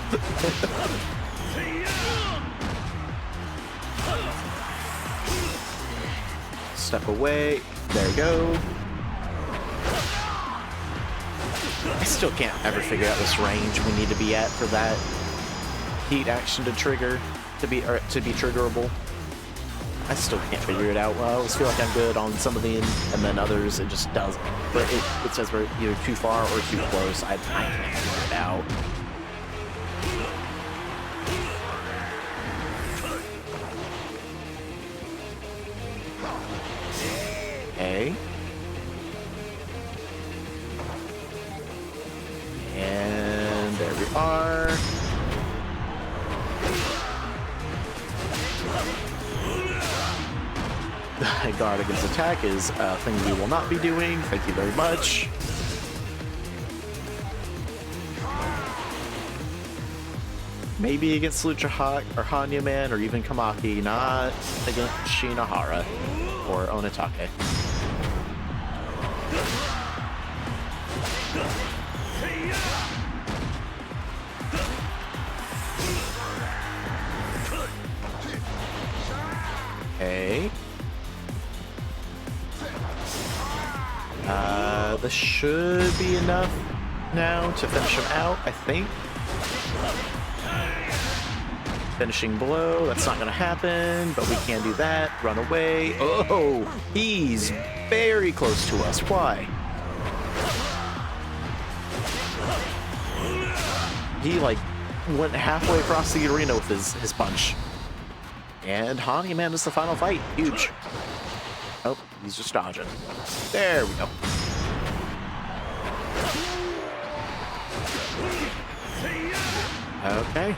Step away. There we go. I still can't ever figure out this range we need to be at for that heat action to trigger, to be triggerable. I still can't figure it out. Well, I always feel like I'm good on some of the and then others it just doesn't. But it says we're either too far or too close. I can't figure it out. Okay. And there we are. Guard against attack is a thing we will not be doing. Thank you very much. Maybe against Lucha Hawk or Hanya Man or even Kamaki, not against Shinahara or Onitake. Okay. This should be enough now to finish him out, I think. Finishing blow, that's not gonna happen, but we can do that. Run away. Oh, he's very close to us. Why? He, like, went halfway across the arena with his punch. And Hani Man is the final fight. Huge. Oh, he's just dodging. There we go. Okay.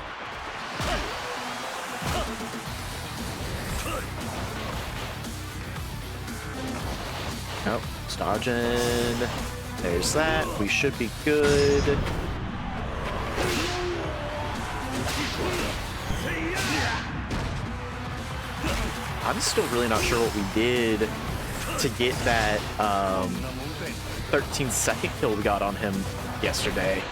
Nope, it's dodging. There's that. We should be good. I'm still really not sure what we did to get that 13-second kill we got on him yesterday.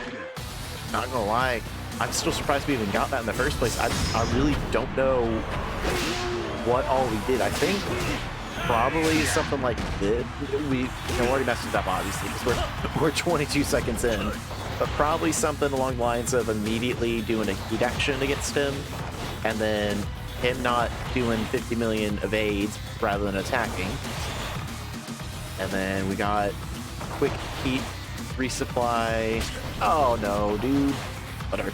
Not gonna lie, I'm still surprised we even got that in the first place. I really don't know what all we did. I think probably something like this. We already messed it up, obviously, because we're 22 seconds in. But probably something along the lines of immediately doing a heat action against him, and then him not doing 50 million evades rather than attacking. And then we got quick heat Resupply. Oh no, dude. Whatever.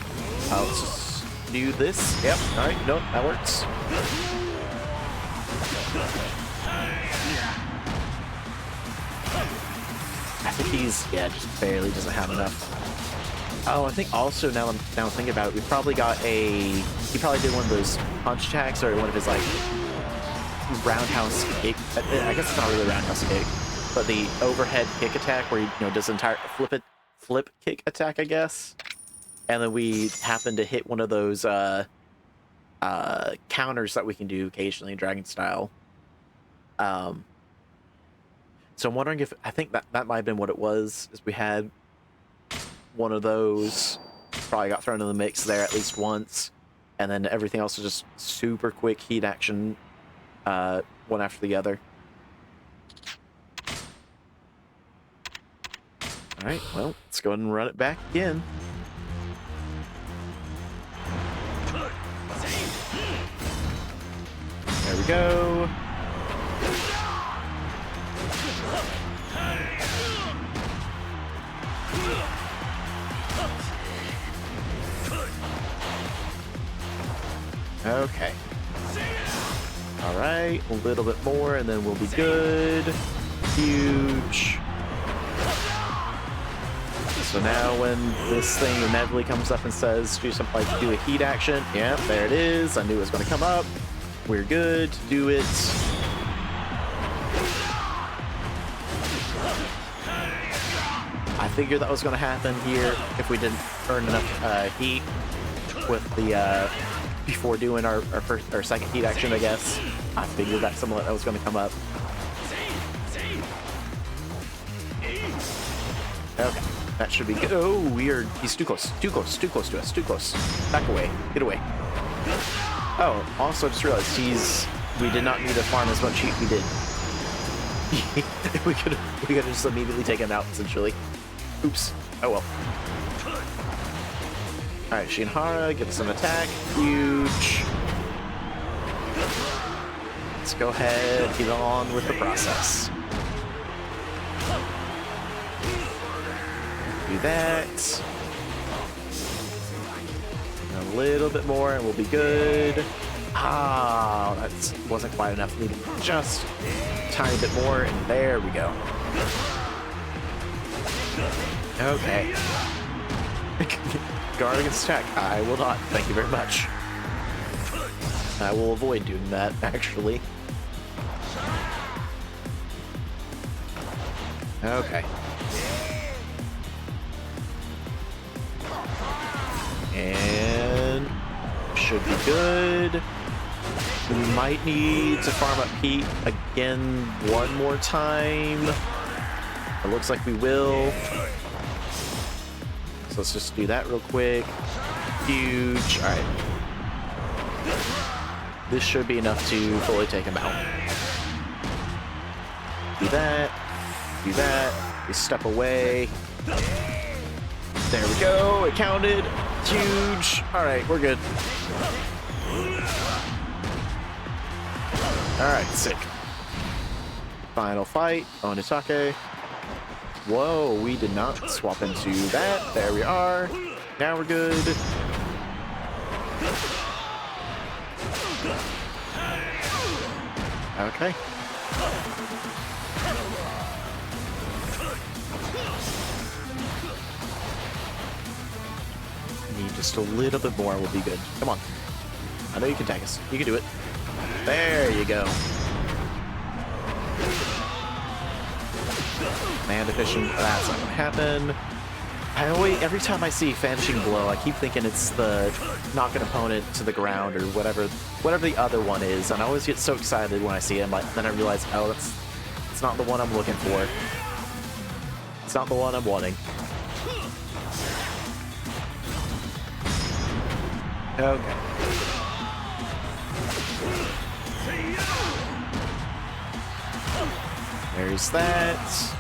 Let's just do this. Yep. All right. Nope. That works. I think he's just barely doesn't have enough. Oh, I think also now I'm thinking about it, we probably got he probably did one of those punch attacks or one of his like roundhouse kick. I guess it's not really a roundhouse kick, but the overhead kick attack where he does entire flip kick attack, I guess. And then we happen to hit one of those counters that we can do occasionally, dragon style. So I'm wondering if I think that might have been what it was, is we had one of those, probably got thrown in the mix there at least once, and then everything else was just super quick heat action, one after the other. All right, well, let's go ahead and run it back again. There we go. Okay. All right, a little bit more and then we'll be good. Huge. So now when this thing inevitably comes up and says do something like do a heat action, yep, there it is. I knew it was going to come up. We're good to do it. I figured that was going to happen here if we didn't earn enough heat with the before doing our second heat action, I guess. I figured that something like that was going to come up. Okay, that should be good. Oh, weird. He's too close to us, too close. Back away, get away. Oh, also just realized we did not need to farm as much heat we did. we could have just immediately taken him out, essentially. Oops. Oh well. Alright, Shinhara, give us an attack. Huge. Let's go ahead, get on with the process. Do that. A little bit more and we'll be good. Ah, that wasn't quite enough. Needed just a tiny bit more, and there we go. Okay. Guard against attack. I will not. Thank you very much. I will avoid doing that, actually. Okay. And should be good. We might need to farm up heat again one more time. It looks like we will. So let's just do that real quick. Huge. All right. This should be enough to fully take him out. Do that. Do that. We step away. There we go. It counted. Huge. All right, we're good. All right, sick. Final fight. Onitake. Whoa, we did not swap into that. There we are. Now we're good. Okay. Need just a little bit more, we'll be good. Come on. I know you can tag us. You can do it. There you go. Man deficient, that's not gonna happen. Every time I see Vanishing Blow, I keep thinking it's the knock an opponent to the ground or whatever the other one is, and I always get so excited when I see it, but then I realize, oh, it's not the one I'm looking for. It's not the one I'm wanting. Okay. There's that.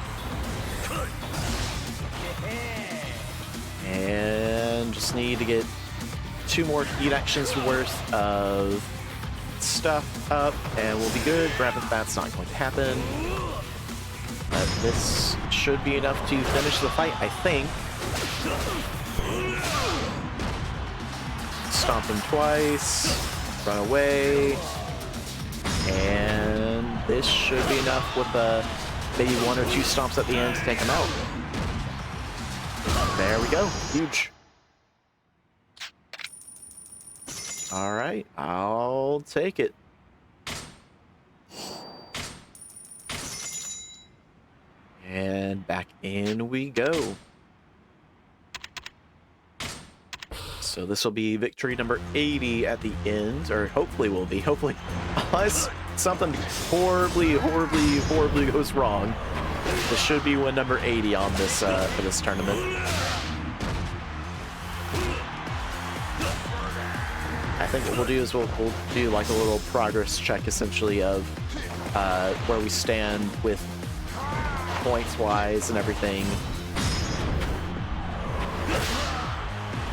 And just need to get 2 more heat actions worth of stuff up, and we'll be good. Rapid Fat's not going to happen. But this should be enough to finish the fight, I think. Stomp him twice, run away, and this should be enough with maybe 1 or 2 stomps at the end to take him out. There we go, huge. All right, I'll take it. And back in we go. So this will be victory number 80 at the end, or hopefully will be. Hopefully, unless something horribly goes wrong, this should be win number 80 on this for this tournament. I think what we'll do is we'll do like a little progress check, essentially, of where we stand with points wise and everything,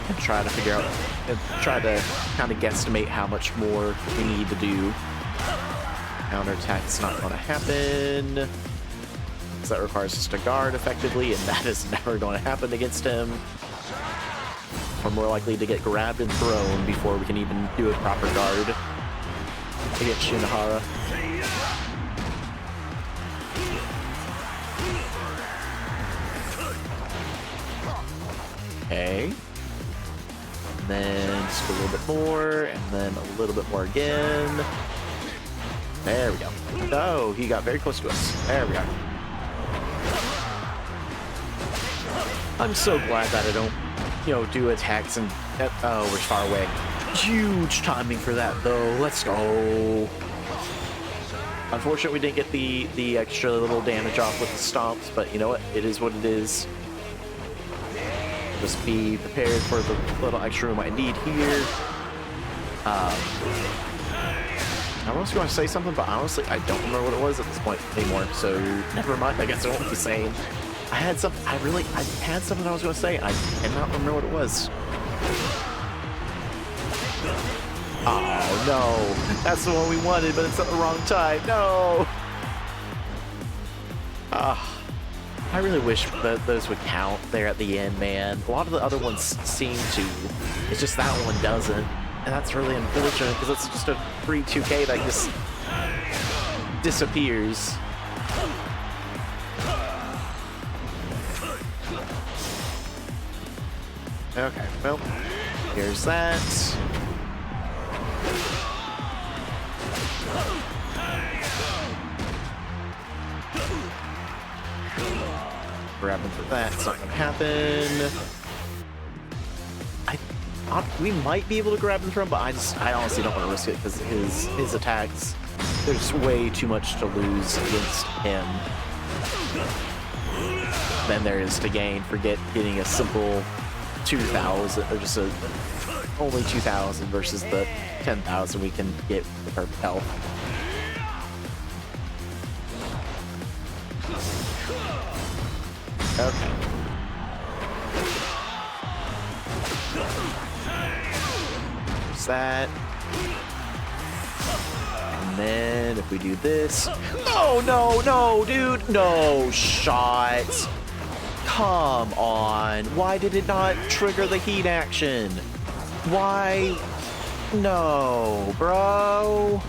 and try to figure out and try to kind of guesstimate how much more we need to do. Counterattack's not going to happen because that requires us to guard effectively, and that is never going to happen against him. We're more likely to get grabbed and thrown before we can even do a proper guard against Shinohara. Okay. And then just a little bit more, and then a little bit more again. There we go. Oh, he got very close to us. There we go. I'm so glad that I don't, do attacks and... Oh, we're far away. Huge timing for that, though. Let's go. Unfortunately, we didn't get the extra little damage off with the stomps, but you know what? It is what it is. Just be prepared for the little extra room I need here. I was going to say something, but honestly, I don't remember what it was at this point anymore, so never mind. I guess I won't be saying. I had something I had something I was going to say. I cannot remember what it was. Oh, no. That's the one we wanted, but it's at the wrong time. No! I really wish that those would count there at the end, man. A lot of the other ones seem to. It's just that one doesn't. And that's really unfortunate, because it's just a free 2K that just disappears. Okay, well, here's that. Grabbing for that, it's not gonna happen. We might be able to grab him from, but I honestly don't want to risk it because his attacks, there's way too much to lose against him than there is to gain for getting a simple 2,000, or just only 2,000 versus the 10,000 we can get with perfect health. Okay. There's that. And then if we do this... No, dude! No shot! Come on! Why did it not trigger the heat action? Why? No, bro!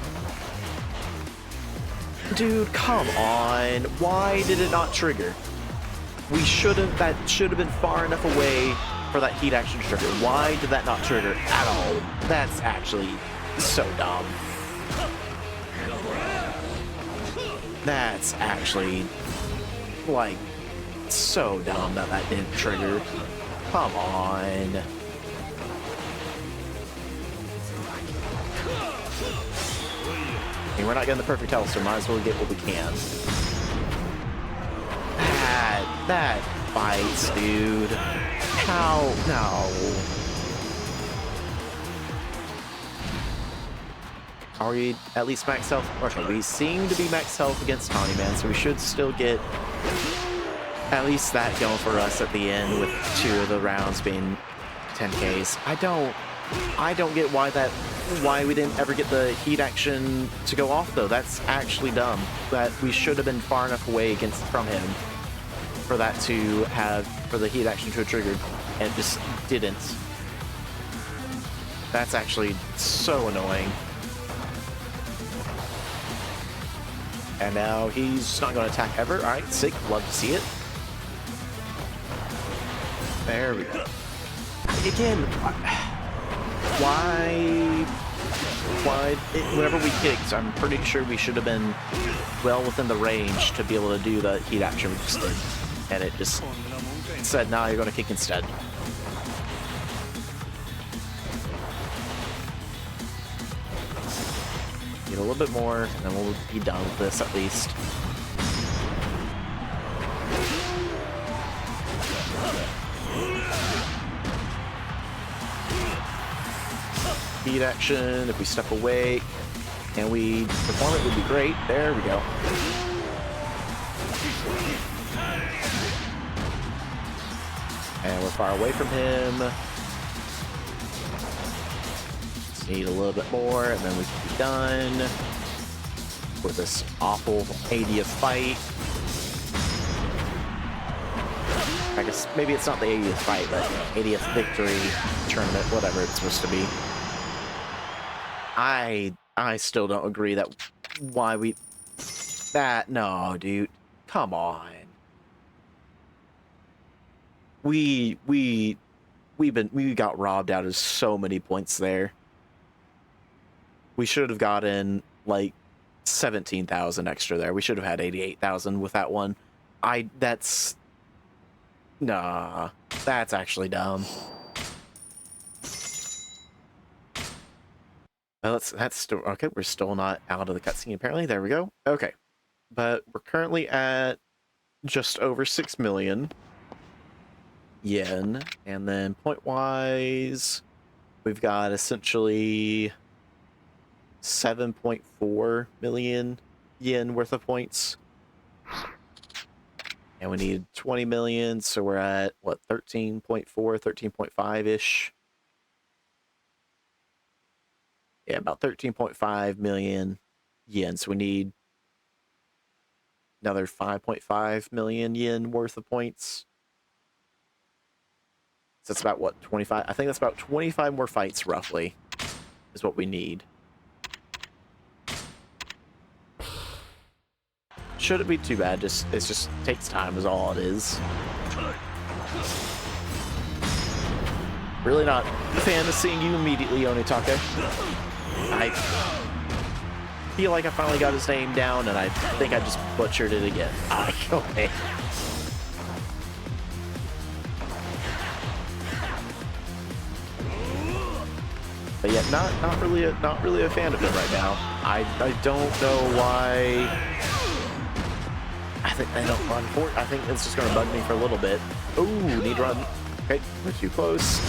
Dude, come on! Why did it not trigger? That should have been far enough away for that heat action to trigger. Why did that not trigger at all? That's actually so dumb. That's actually, like, so dumb that didn't trigger. Come on. I mean, we're not getting the perfect health, so might as well get what we can. That bites, dude. How? No. Are we at least max health? Okay, we seem to be max health against Tawny Man, so we should still get at least that going for us at the end, with 2 of the rounds being 10Ks. I don't get why we didn't ever get the heat action to go off, though. That's actually dumb. That we should have been far enough away from him for that to for the heat action to have triggered, and it just didn't. That's actually so annoying. And now he's not going to attack ever. All right, sick. Love to see it. There we go. Again, whenever we kicked, I'm pretty sure we should have been well within the range to be able to do the heat action we just did. And it just said, nah, you're going to kick instead. Get a little bit more, and then we'll be done with this at least. Heat action, if we step away and we perform it, would be great. There we go. And we're far away from him. Just need a little bit more, and then we can be done with this awful 80th fight. I guess maybe it's not the 80th fight, but 80th victory tournament, whatever it's supposed to be. I still don't agree that no, dude. Come on. We got robbed out of so many points there. We should have gotten like 17,000 extra there. We should have had 88,000 with that one. That's actually dumb. That's still okay. We're still not out of the cutscene apparently. There we go. Okay, but we're currently at just over 6 million yen, and then point wise, we've got essentially 7.4 million yen worth of points, and we need 20 million, so we're at what, 13.4, 13.5 ish. Yeah, about 13.5 million yen. So we need another 5.5 million yen worth of points. So that's about what, 25? I think that's about 25 more fights, roughly, is what we need. Shouldn't be too bad. It just takes time, is all it is. Really not a fan of seeing you immediately, Onitake. I feel like I finally got his name down, and I think I just butchered it again. Okay. But yeah, not really a fan of him right now. I don't know why. I think they don't run for it. I think it's just gonna bug me for a little bit. Ooh, need to run. Okay, we're too close.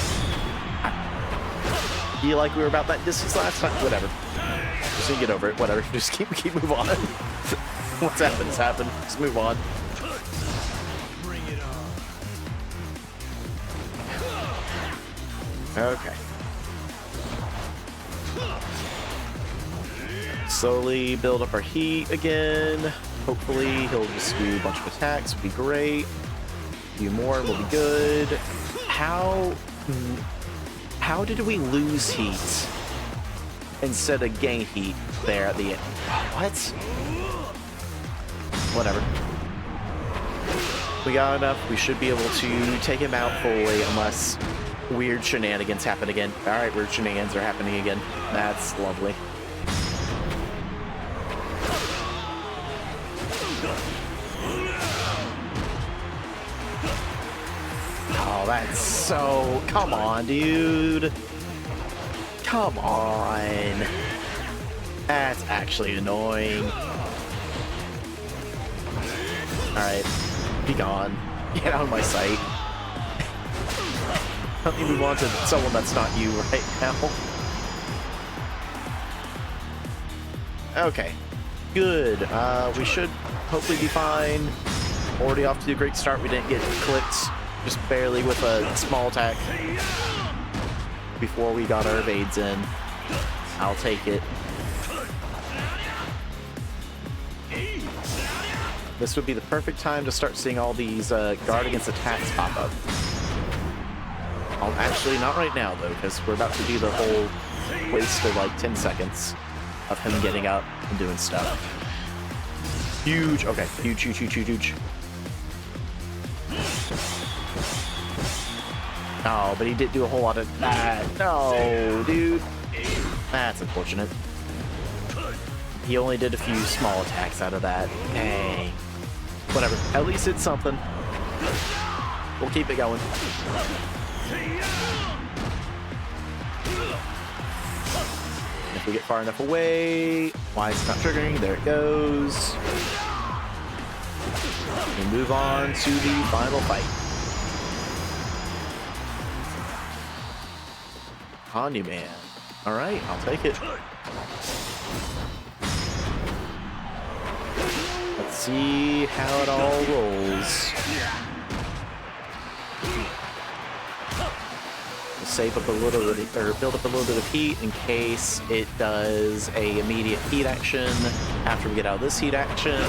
I feel like we were about that distance last time. Whatever. Just get over it. Whatever. Just keep move on. What's happened has happened. Just move on. Okay. Slowly build up our heat again. Hopefully he'll just do a bunch of attacks. Would be great. A few more will be good. How did we lose heat instead of gain heat there at the end? What? Whatever. We got enough. We should be able to take him out fully unless weird shenanigans happen again. Alright, weird shenanigans are happening again. That's lovely. Oh, that's so... Come on, dude. Come on. That's actually annoying. Alright. Be gone. Get out of my sight. Let me move on to someone that's not you right now. Okay. Good. We should hopefully be fine. Already off to a great start. We didn't get clipped. Just barely with a small attack. before we got our evades in. I'll take it. This would be the perfect time to start seeing all these guard against attacks pop up. Actually, not right now, though, because we're about to do the whole waste of like 10 seconds of him getting up and doing stuff. Huge. Okay, huge, huge, huge, huge, huge. Oh, but he did do a whole lot of that. No, dude. That's unfortunate. He only did a few small attacks out of that. Dang. Whatever. At least it's something. We'll keep it going. If we get far enough away, why is it not triggering? There it goes. We move on to the final fight. Handyman. Alright, I'll take it. Let's see how it all rolls. We'll save up a little bit, or build up a little bit of heat in case it does a immediate heat action after we get out of this heat action.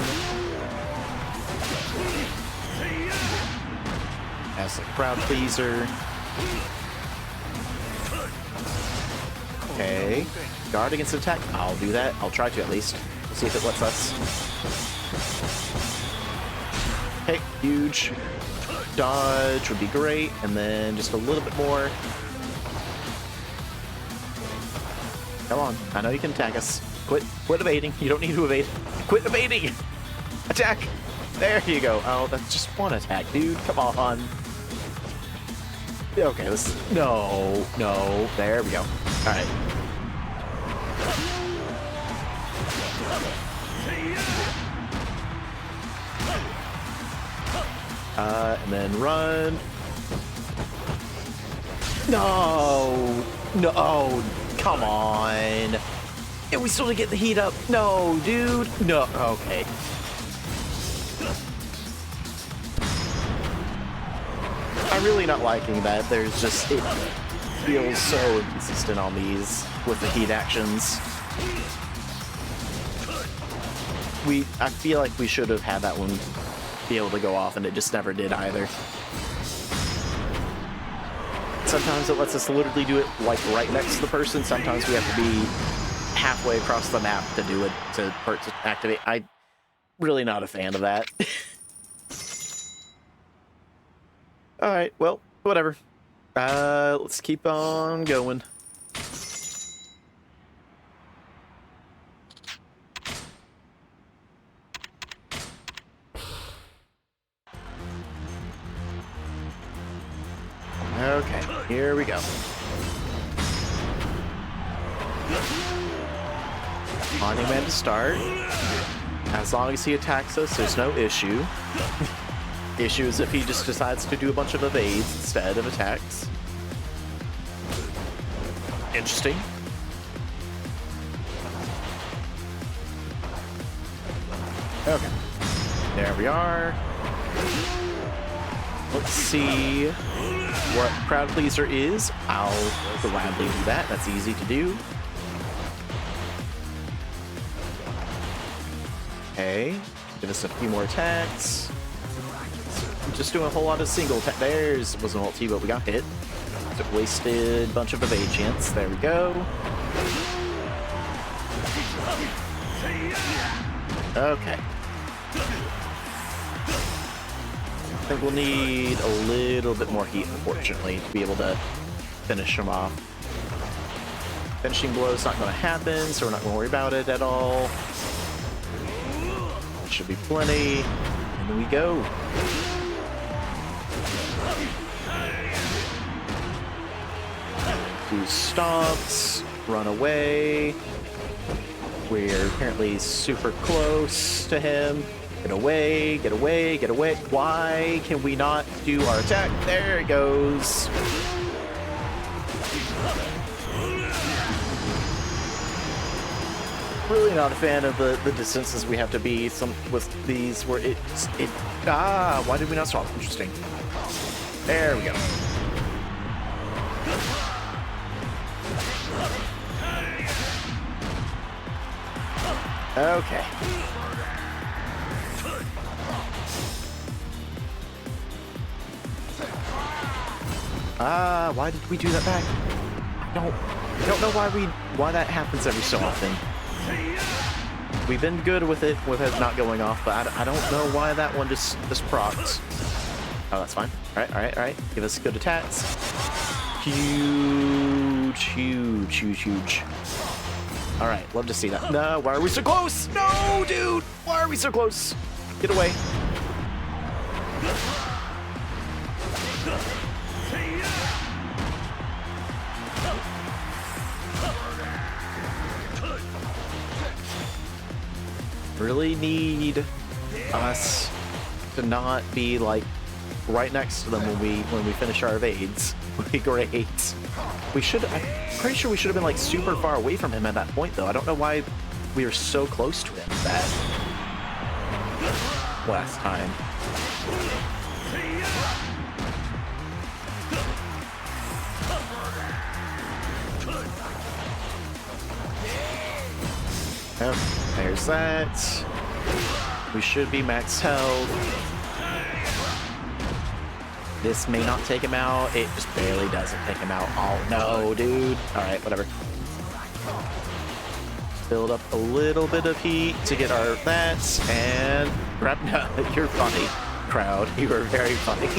As a crowd pleaser. Okay. Guard against attack. I'll do that. I'll try to at least. We'll see if it lets us. Okay, huge. Dodge would be great. And then just a little bit more. Come on. I know you can attack us. Quit evading. You don't need to evade. Quit evading! Attack! There you go. Oh, that's just one attack, dude. Come on. Okay, let's... No. There we go. Alright. And then run. No, come on. And we still get the heat up. No, dude. No, okay. I'm really not liking that. There's just, it feels so inconsistent on these with the heat actions. I feel like we should have had that one be able to go off, and it just never did either. Sometimes it lets us literally do it like right next to the person. Sometimes we have to be halfway across the map to do it, to activate. I'm really not a fan of that. Alright, well, whatever. Let's keep on going. Okay, here we go. Handyman to start. As long as he attacks us, there's no issue. The issue is if he just decides to do a bunch of evades instead of attacks. Interesting. Okay. There we are. Let's see what Crowd Pleaser is. I'll gladly do that. That's easy to do. Okay. Give us a few more attacks. I'm just doing a whole lot of single attack. There's wasn't ulti, but we got hit. So wasted a bunch of evade chance. There we go. Okay. I think we'll need a little bit more heat, unfortunately, to be able to finish him off. Finishing blow is not going to happen, so we're not going to worry about it at all. Should be plenty. And there we go. Do stomps, run away. We're apparently super close to him. Get away, get away, get away. Why can we not do our attack? There it goes. Really not a fan of the distances we have to be with these where why did we not stop? Interesting. There we go. Okay. Why did we do that back? I don't know why that happens every so often. We've been good with it not going off, but I don't know why that one just procs. Oh, that's fine. All right. Give us good attacks. Huge. All right, love to see that. No, why are we so close? No, dude, why are we so close? Get away. Really need us to not be like right next to them when we finish our evades. Would be great. I'm pretty sure we should have been like super far away from him at that point though. I don't know why we were so close to him that last time. Oh, there's that. We should be max health. This may not take him out. It just barely doesn't take him out. Oh no, dude. Alright, whatever. Build up a little bit of heat to get our that and grab. No, you're funny, crowd. You are very funny.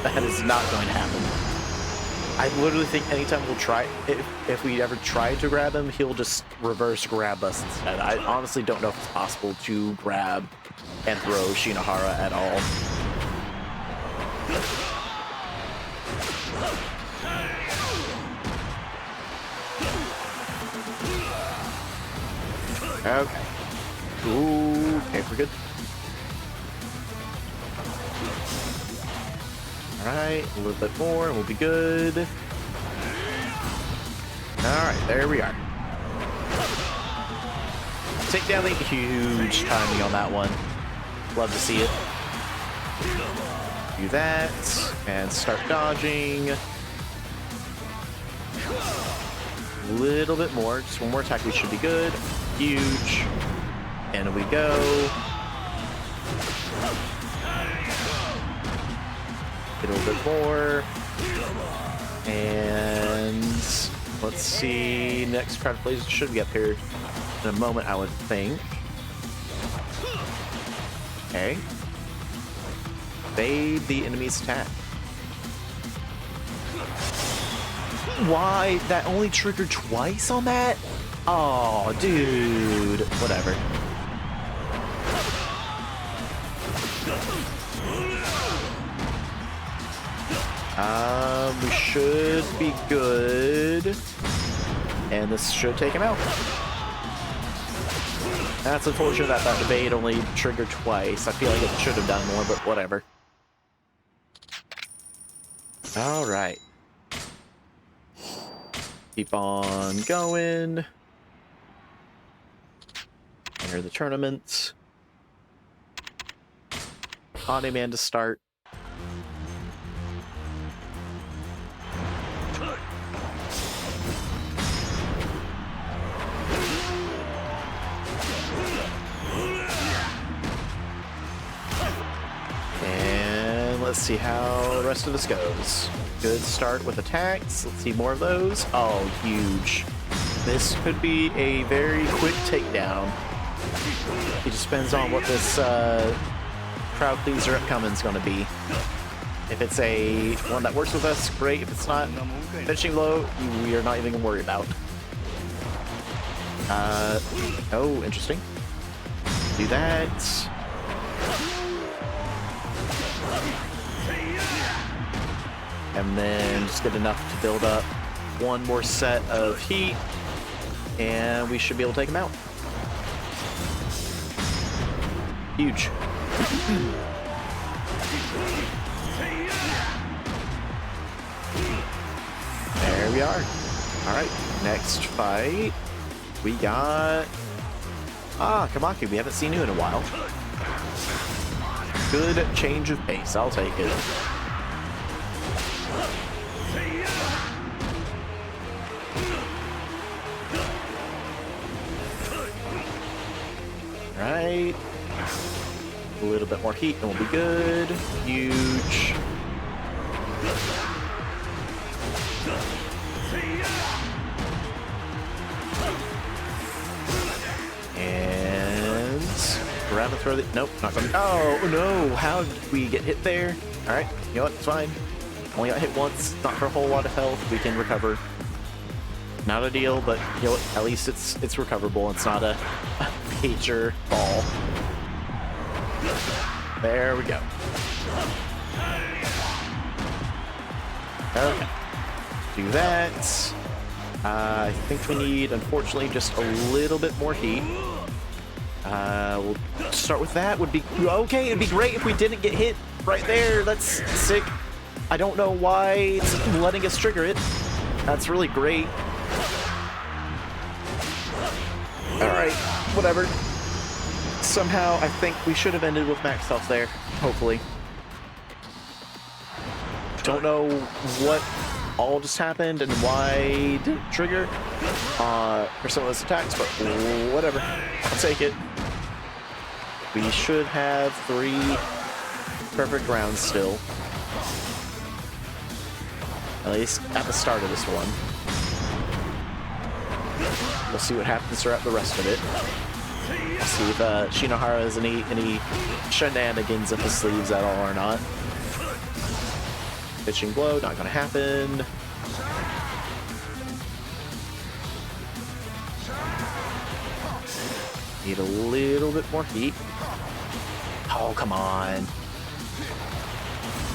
That is not going to happen. I literally think anytime we'll try, if we ever try to grab him, he'll just reverse grab us instead. I honestly don't know if it's possible to grab and throw Shinohara at all. Okay. Ooh, okay, we're good. Alright, a little bit more and we'll be good. Alright, there we are. Take down the huge timing on that one. Love to see it. Do that and start dodging. A little bit more, just one more attack, we should be good. Huge. And we go. Get a little bit more. And let's see. Next crowd plays should be up here in a moment, I would think. Okay. Evade the enemy's attack. Why? That only triggered twice on that? Oh, dude. Whatever. We should be good. And this should take him out. That's unfortunate that that evade only triggered twice. I feel like it should have done more, but whatever. Alright. Keep on going. Enter the tournament. On-demand to start. And let's see how the rest of this goes. Good start with attacks. Let's see more of those. Oh, huge. This could be a very quick takedown. It just depends on what this crowd pleaser upcoming is going to be. If it's a one that works with us, great. If it's not, finishing low, we are not even going to worry about. Oh, interesting. Do that. And then just get enough to build up one more set of heat, and we should be able to take him out. Huge. There we are. Alright, next fight. We got... Kamaki, we haven't seen you in a while. Good change of pace, I'll take it. Alright. A little bit more heat and we'll be good. Huge. And grab and throw the. Nope, not going to. Oh no! How did we get hit there? Alright, you know what? It's fine. Only got hit once, not for a whole lot of health. We can recover. Not a deal, but you know what? At least it's recoverable. It's not a major fall. There we go. Okay. Do that. I think we need, unfortunately, just a little bit more heat. We'll start with that. Would be okay. It'd be great if we didn't get hit right there. That's sick. I don't know why it's letting us trigger it. That's really great. Alright, whatever. Somehow, I think we should have ended with max health there. Hopefully. Don't know what all just happened and why it didn't trigger for some of those attacks, but whatever. I'll take it. We should have 3 perfect rounds still. At least at the start of this one. We'll see what happens throughout the rest of it. See if Shinohara has any shenanigans up his sleeves at all or not. Pitching blow, not gonna happen. Need a little bit more heat. Oh, come on.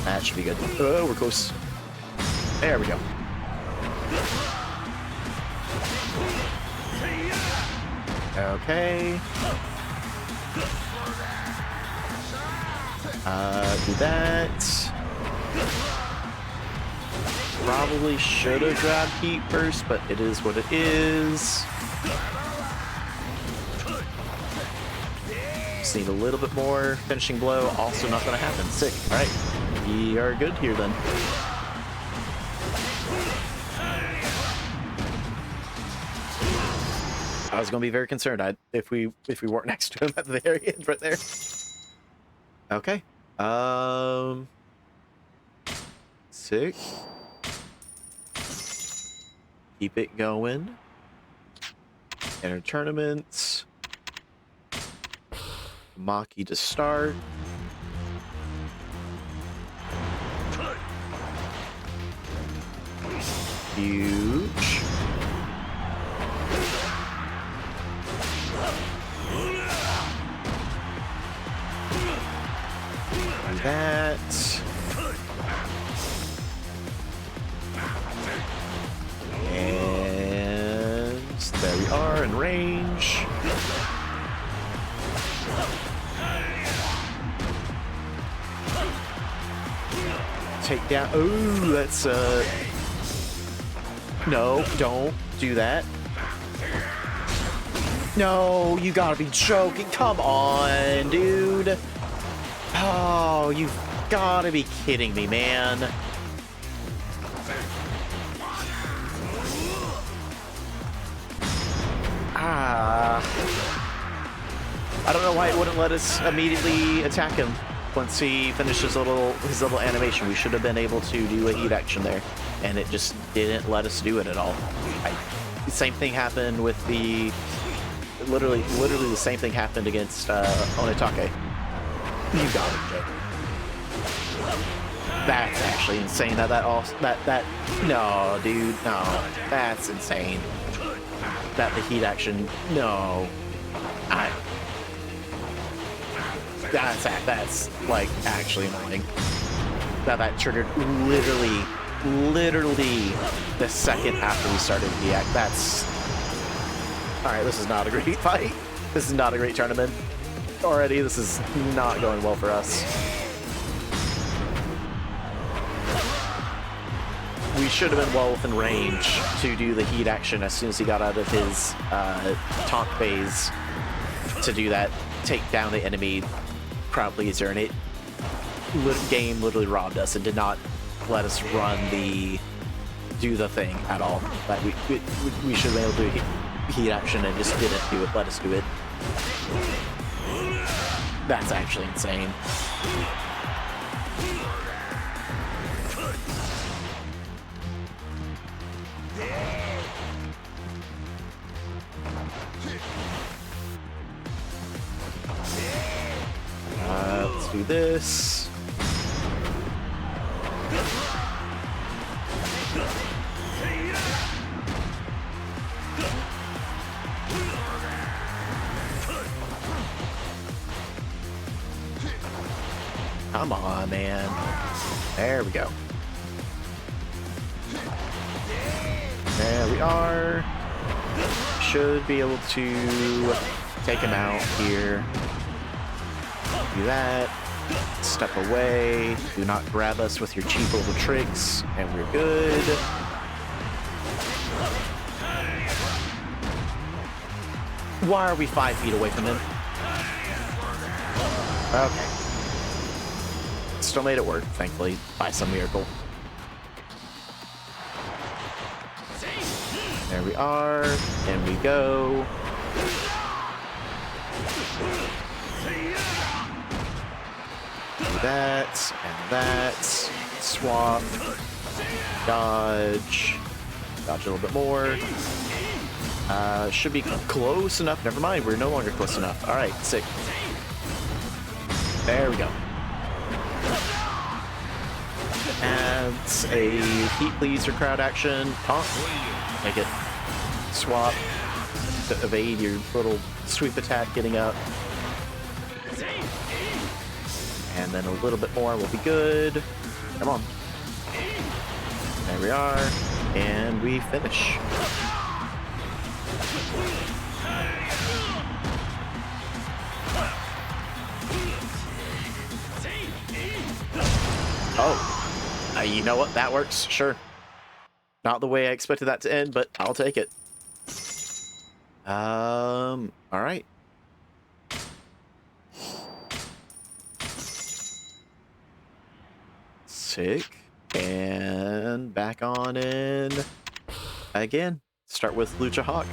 That should be good. Oh, we're close. There we go. Okay. Do that. Probably should have grabbed heat first, but it is what it is. Just need a little bit more finishing blow. Also not going to happen. Sick. All right. We are good here then. I was going to be very concerned if we weren't next to him at the very end right there. Okay. Sick. Keep it going. Enter tournaments. Maki to start. Huge. And that. And there we are in range. Take down. Ooh, that's no, don't do that. No, you gotta be joking. Come on, dude. Oh, you've gotta be kidding me, man. I don't know why it wouldn't let us immediately attack him once he finished his little animation. We should have been able to do a heat action there, and it just didn't let us do it at all. The same thing happened with the literally the same thing happened against Onitake. You got it, Jake. That's actually insane. That no, dude, no, that's insane. That the heat action, no, that's like actually annoying. That triggered literally the second after we started the act. That's all right. This is not a great fight. This is not a great tournament. Already, this is not going well for us. We should have been well within range to do the heat action as soon as he got out of his taunt phase to do that, take down the enemy crowd pleaser, and game literally robbed us and did not let us do the thing at all. But we should have been able to do heat action and just didn't let us do it. That's actually insane. Let's do this. Come on, man. There we go. There we are. Should be able to take him out here. Do that. Step away. Do not grab us with your cheap little tricks. And we're good. Why are we 5 feet away from him? Okay. Still made it work, thankfully, by some miracle. There we are. And we go. Do that, and that. Swap. Dodge. Dodge a little bit more. Should be close enough. Never mind, we're no longer close enough. Alright, sick. There we go. And a heat please or crowd action. Pump. Make it. Swap. To evade your little sweep attack getting up. And then a little bit more will be good. Come on. There we are. And we finish. Oh. You know what? That works. Sure. Not the way I expected that to end, but I'll take it. All right. Sick. And back on in again. Start with Lucha Hawk.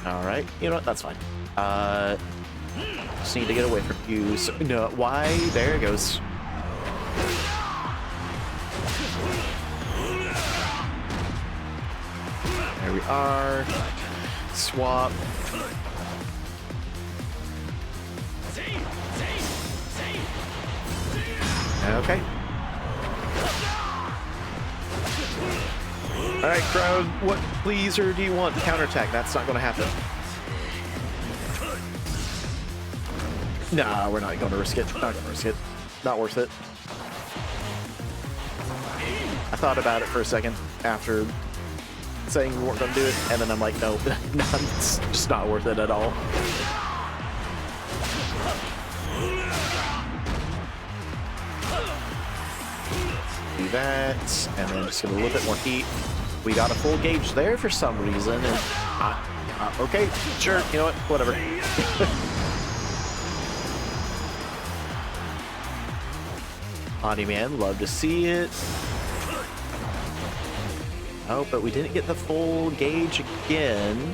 All right. You know what? That's fine. Just need to get away from you. So, no, why? There it goes. There we are. Swap. Okay. Alright, crowd, what please or do you want? Counterattack, that's not gonna happen. Nah, we're not gonna risk it. Not gonna risk it. Not worth it. I thought about it for a second after saying we weren't gonna do it, and then I'm like, no, it's just not worth it at all. Do that, and then just get a little bit more heat. We got a full gauge there for some reason, and okay, sure, you know what, whatever. Honey man, love to see it. Oh, but we didn't get the full gauge again.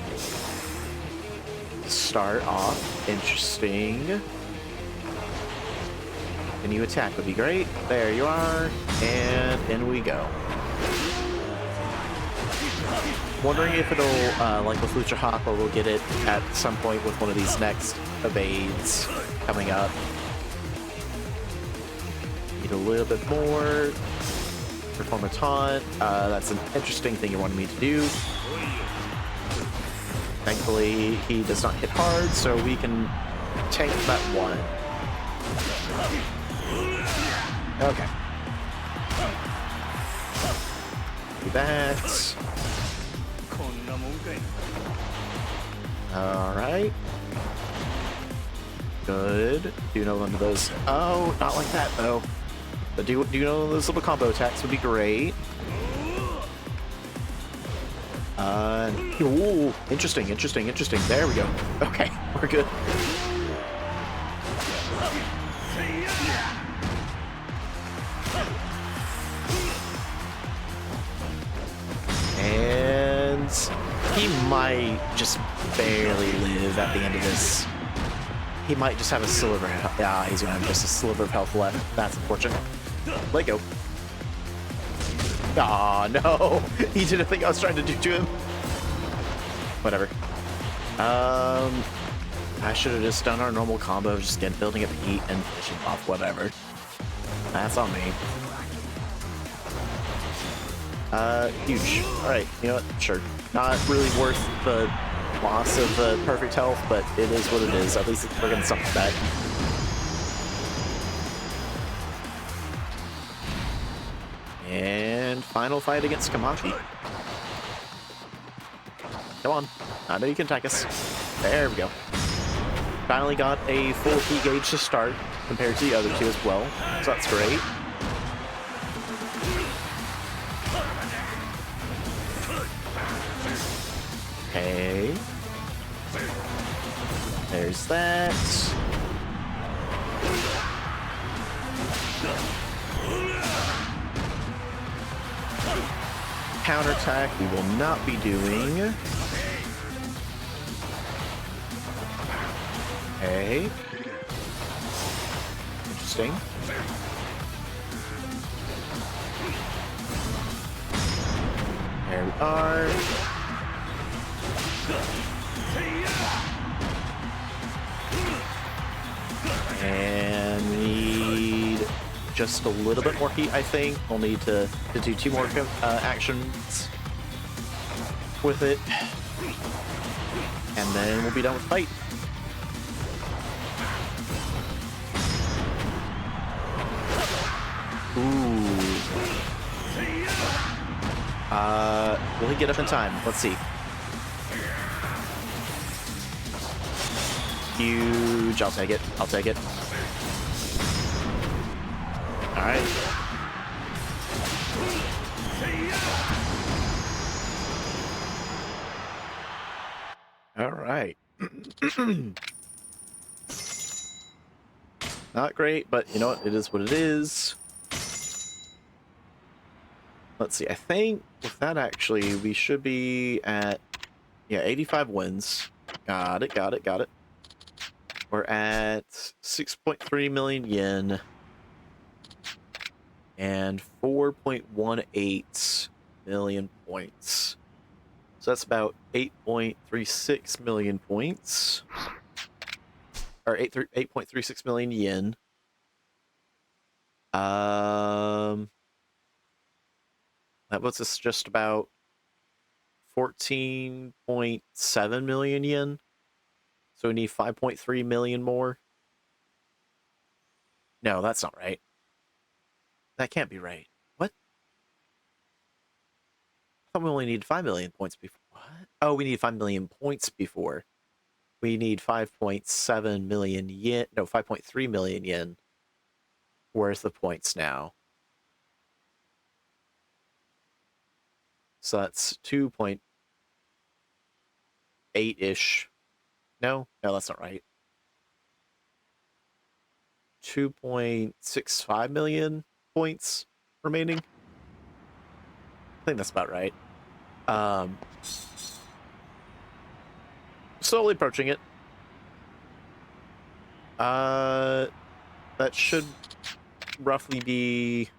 Start off. Interesting. A new attack would be great. There you are. And in we go. Wondering if it'll, like with Lucha Hawk, or we'll get it at some point with one of these next evades coming up. Need a little bit more. Perform a taunt. That's an interesting thing you wanted me to do. Thankfully, he does not hit hard, so we can tank that one. Okay. Do that. Alright. Good. Do you know one of those? Oh, not like that, though. But do you know those little combo attacks would be great. Ooh, interesting. There we go. Okay, we're good. And he might just barely live at the end of this. He might just have a sliver of health. Yeah, he's gonna have just a sliver of health left. That's unfortunate. Let go. Aw, no. He didn't think I was trying to do to him. Whatever. I should have just done our normal combo, just get building up heat and finishing off, whatever. That's on me. Huge. Alright, you know what? Sure. Not really worth the loss of the perfect health, but it is what it is. At least we're getting something back. And final fight against Kamachi. Come on. I know you can attack us. There we go. Finally got a full heat gauge to start compared to the other two as well. So that's great. Okay. There's that. Counterattack we will not be doing. Okay. Interesting. There we are. And we need just a little bit more heat, I think. We'll need to do 2 more actions with it. And then we'll be done with the fight. Ooh. Will he get up in time? Let's see. Huge. I'll take it. I'll take it. Alright. Alright. Not great, but you know what? It is what it is. Let's see. I think with that, actually, we should be at, yeah, 85 wins. Got it, got it, got it. We're at 6.3 million yen and 4.18 million points. So that's about 8.36 million points. Or 8.36 million yen. That puts us just about 14.7 million yen. So we need 5.3 million more. No, that's not right. That can't be right. What? I thought we only need 5 million points before. What? Oh, we need 5 million points before. We need 5.7 million yen. No, 5.3 million yen worth of points now. So that's 2.8-ish. No, that's not right. 2.65 million points remaining. I think that's about right. Slowly approaching it. That should roughly be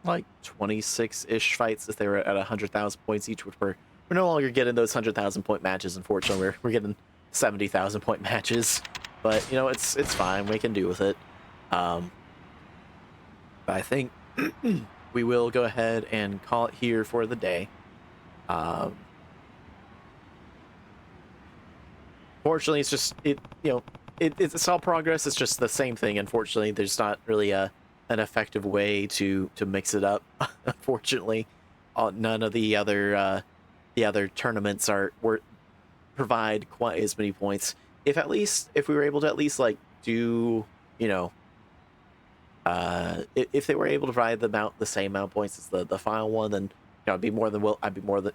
like 26-ish fights if they were at 100,000 points each, which we're no longer getting those 100,000 point matches. Unfortunately, we're getting 70,000 point matches, but you know it's fine. We can do with it. But I think we will go ahead and call it here for the day. Fortunately, it's just it's all progress. It's just the same thing. Unfortunately, there's not really an effective way to mix it up. Unfortunately, none of the other tournaments provide quite as many points. If we were able to at least like do if they were able to provide the same amount of points as the final one, then I'd be more than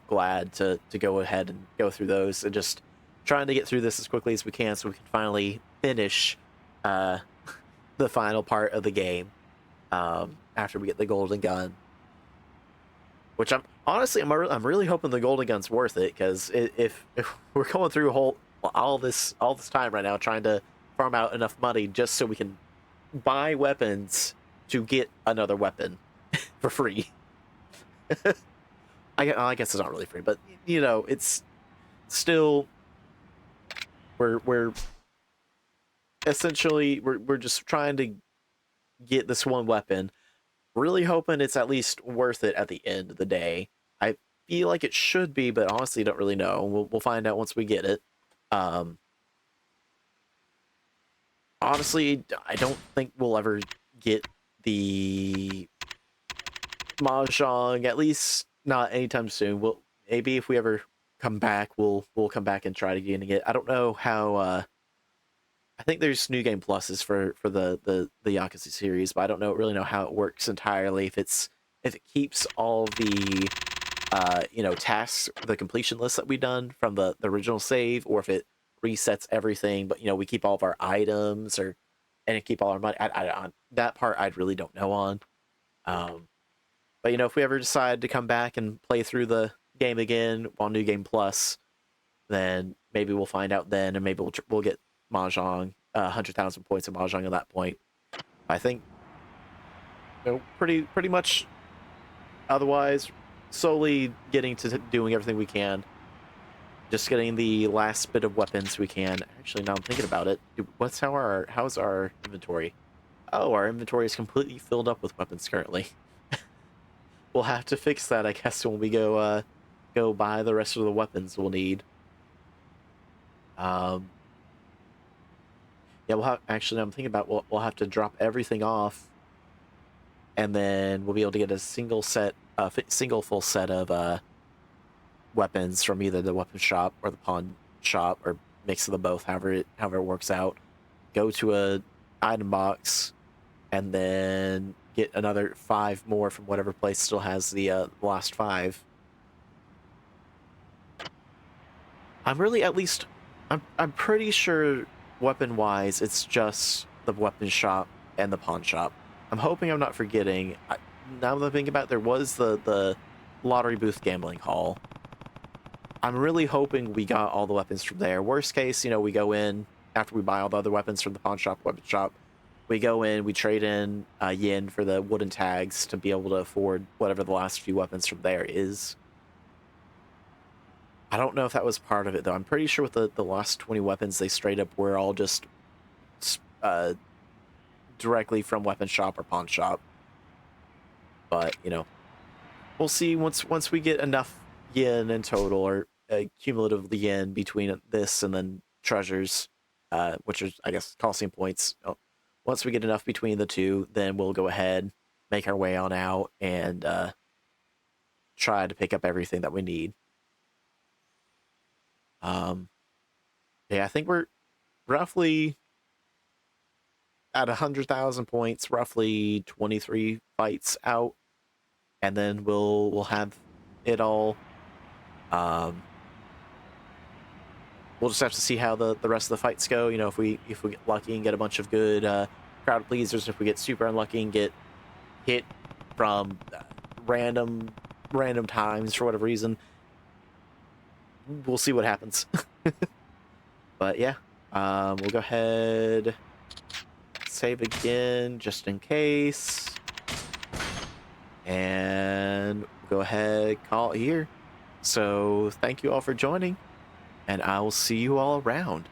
glad to go ahead and go through those and just trying to get through this as quickly as we can so we can finally finish the final part of the game after we get the golden gun, which I'm honestly, I'm really hoping the golden gun's worth it, because if we're going through all this time right now trying to farm out enough money just so we can buy weapons to get another weapon for free. I guess it's not really free, but it's still we're essentially we're just trying to get this one weapon. Really hoping it's at least worth it at the end of the day. I feel like it should be, but honestly, don't really know. We'll find out once we get it. Um, Honestly, I don't think we'll ever get the mahjong, at least not anytime soon. We'll maybe if we ever come back, we'll come back and try to getting it. I don't know how. I think there's new game pluses for the Yakuza series, but I don't really know how it works entirely. If it keeps all the tasks, the completion list that we done from the original save, or if it resets everything, but we keep all of our items and keep all our money. On that part, I really don't know on. Um, but if we ever decide to come back and play through the game again on New Game Plus, then maybe we'll find out then, and maybe we'll get mahjong, 100,000 points of mahjong at that point. I think pretty much. Otherwise, slowly getting to doing everything we can, just getting the last bit of weapons we can. Actually, now I'm thinking about it. How's our inventory? Oh, our inventory is completely filled up with weapons currently. We'll have to fix that, I guess, when we go buy the rest of the weapons we'll need. Um, yeah, actually, I'm thinking about we'll have to drop everything off, and then we'll be able to get a single full set of weapons from either the weapon shop or the pawn shop, or mix of the both, however it works out. Go to a item box, and then get another 5 more from whatever place still has the last 5. I'm really at least I'm pretty sure weapon wise it's just the weapon shop and the pawn shop. I'm hoping I'm not forgetting. Now that I think about it, there was the lottery booth gambling hall. I'm really hoping we got all the weapons from there. Worst case, we go in after we buy all the other weapons from the pawn shop, weapon shop. We go in, we trade in yen for the wooden tags to be able to afford whatever the last few weapons from there is. I don't know if that was part of it, though. I'm pretty sure with the last 20 weapons, they straight up were all just uh, directly from weapon shop or pawn shop. But, we'll see once we get enough yen in total, or cumulative yen between this and then treasures, which is, I guess, costing points. Once we get enough between the two, then we'll go ahead, make our way on out, and try to pick up everything that we need. Yeah, I think we're roughly at 100,000 points, roughly 23 fights out, and then we'll have it all. We'll just have to see how the rest of the fights go. If we get lucky and get a bunch of good crowd pleasers, if we get super unlucky and get hit from random times for whatever reason, we'll see what happens. But yeah, we'll go ahead, save again just in case, and we'll go ahead, call it here. So thank you all for joining, and I will see you all around.